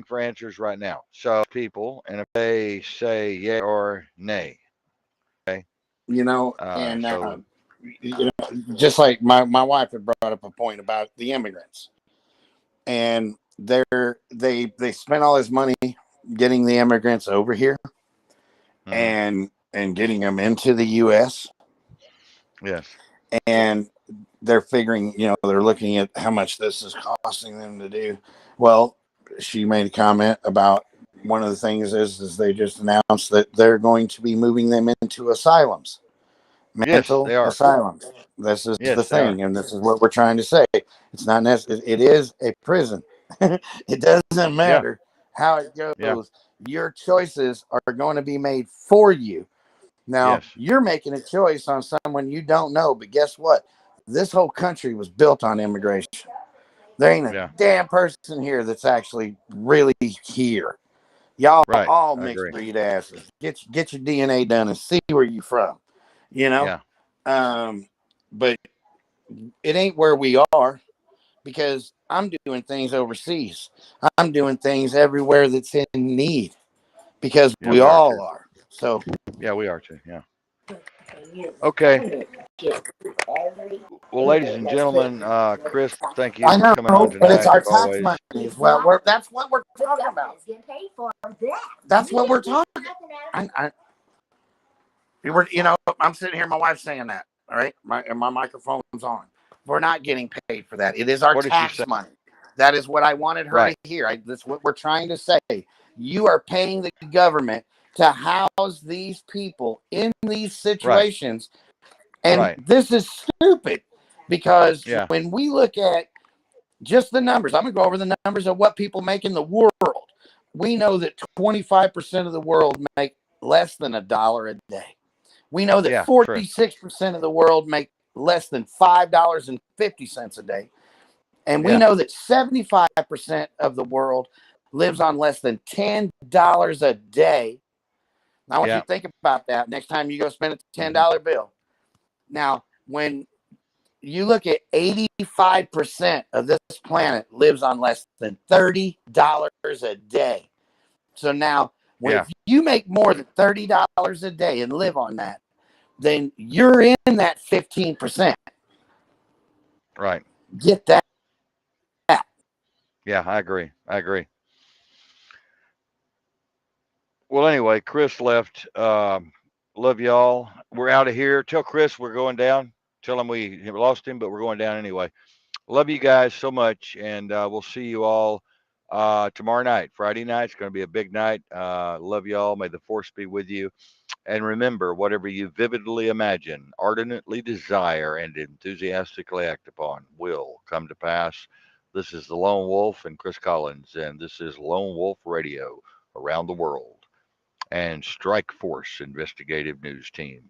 For answers right now. So people, and if they say yay or nay, okay. And So just like my wife had brought up a point about the immigrants, and they spent all this money getting the immigrants over here mhm, and getting them into the U.S. yes, and they're figuring, they're looking at how much this is costing them to do. Well, she made a comment about one of the things is they just announced that they're going to be moving them into asylums, yes, mental they are. asylums. This is the Yes, they are. thing, and this is what we're trying to say. It's not necessary. It is a prison. It doesn't Yeah, matter how it yeah, goes. Your choices are going to be made for you. Now, yes, you're making a choice on someone you don't know, but guess what? This whole country was built on immigration. There ain't a yeah. damn person here that's actually really here. Y'all Right. all I mixed agree. breed asses. Get your DNA done and see where you from. You know, Yeah, um, but it ain't where we are, because I'm doing things overseas. I'm doing things everywhere that's in need, because yeah, we we are all too. are. So Yeah, we are too. Yeah. Okay. Well, ladies and gentlemen, Chris, thank you I for coming on know, but it's tonight. our tax Always. money as well. That's what we're talking about. That's what we're talking. I, I'm sitting here. My wife's saying that. All right, my microphone's on. We're not getting paid for that. It is our What did she say? tax money. That is what I wanted her Right. to hear. That's what we're trying to say. You are paying the government to house these people in these Right. situations, and Right. this is stupid, because Yeah. when we look at just the numbers, I'm going to go over the numbers of what people make in the world. We know that 25% of the world make less than $1 a day. We know that Yeah. True. 46% of the world make less than $5.50 a day. And we Yeah. know that 75% of the world lives on less than $10 a day. Now, I want you Yeah. to think about that next time you go spend a Hmm. $10 bill. Now, when you look at 85% of this planet lives on less than $30 a day. So now, Yeah. if you make more than $30 a day and live on that, then you're in that 15%. Right. Get that. Yeah. I agree. I agree. Well, anyway, Chris left. Love y'all. We're out of here. Tell Chris we're going down. Tell him we lost him, but we're going down anyway. Love you guys so much, and we'll see you all tomorrow night. Friday night. It's going to be a big night. Love y'all. May the force be with you. And remember, whatever you vividly imagine, ardently desire, and enthusiastically act upon will come to pass. This is the Lone Wolf and Chris Collins, and this is Lone Wolf Radio around the world and Strike Force Investigative News Team.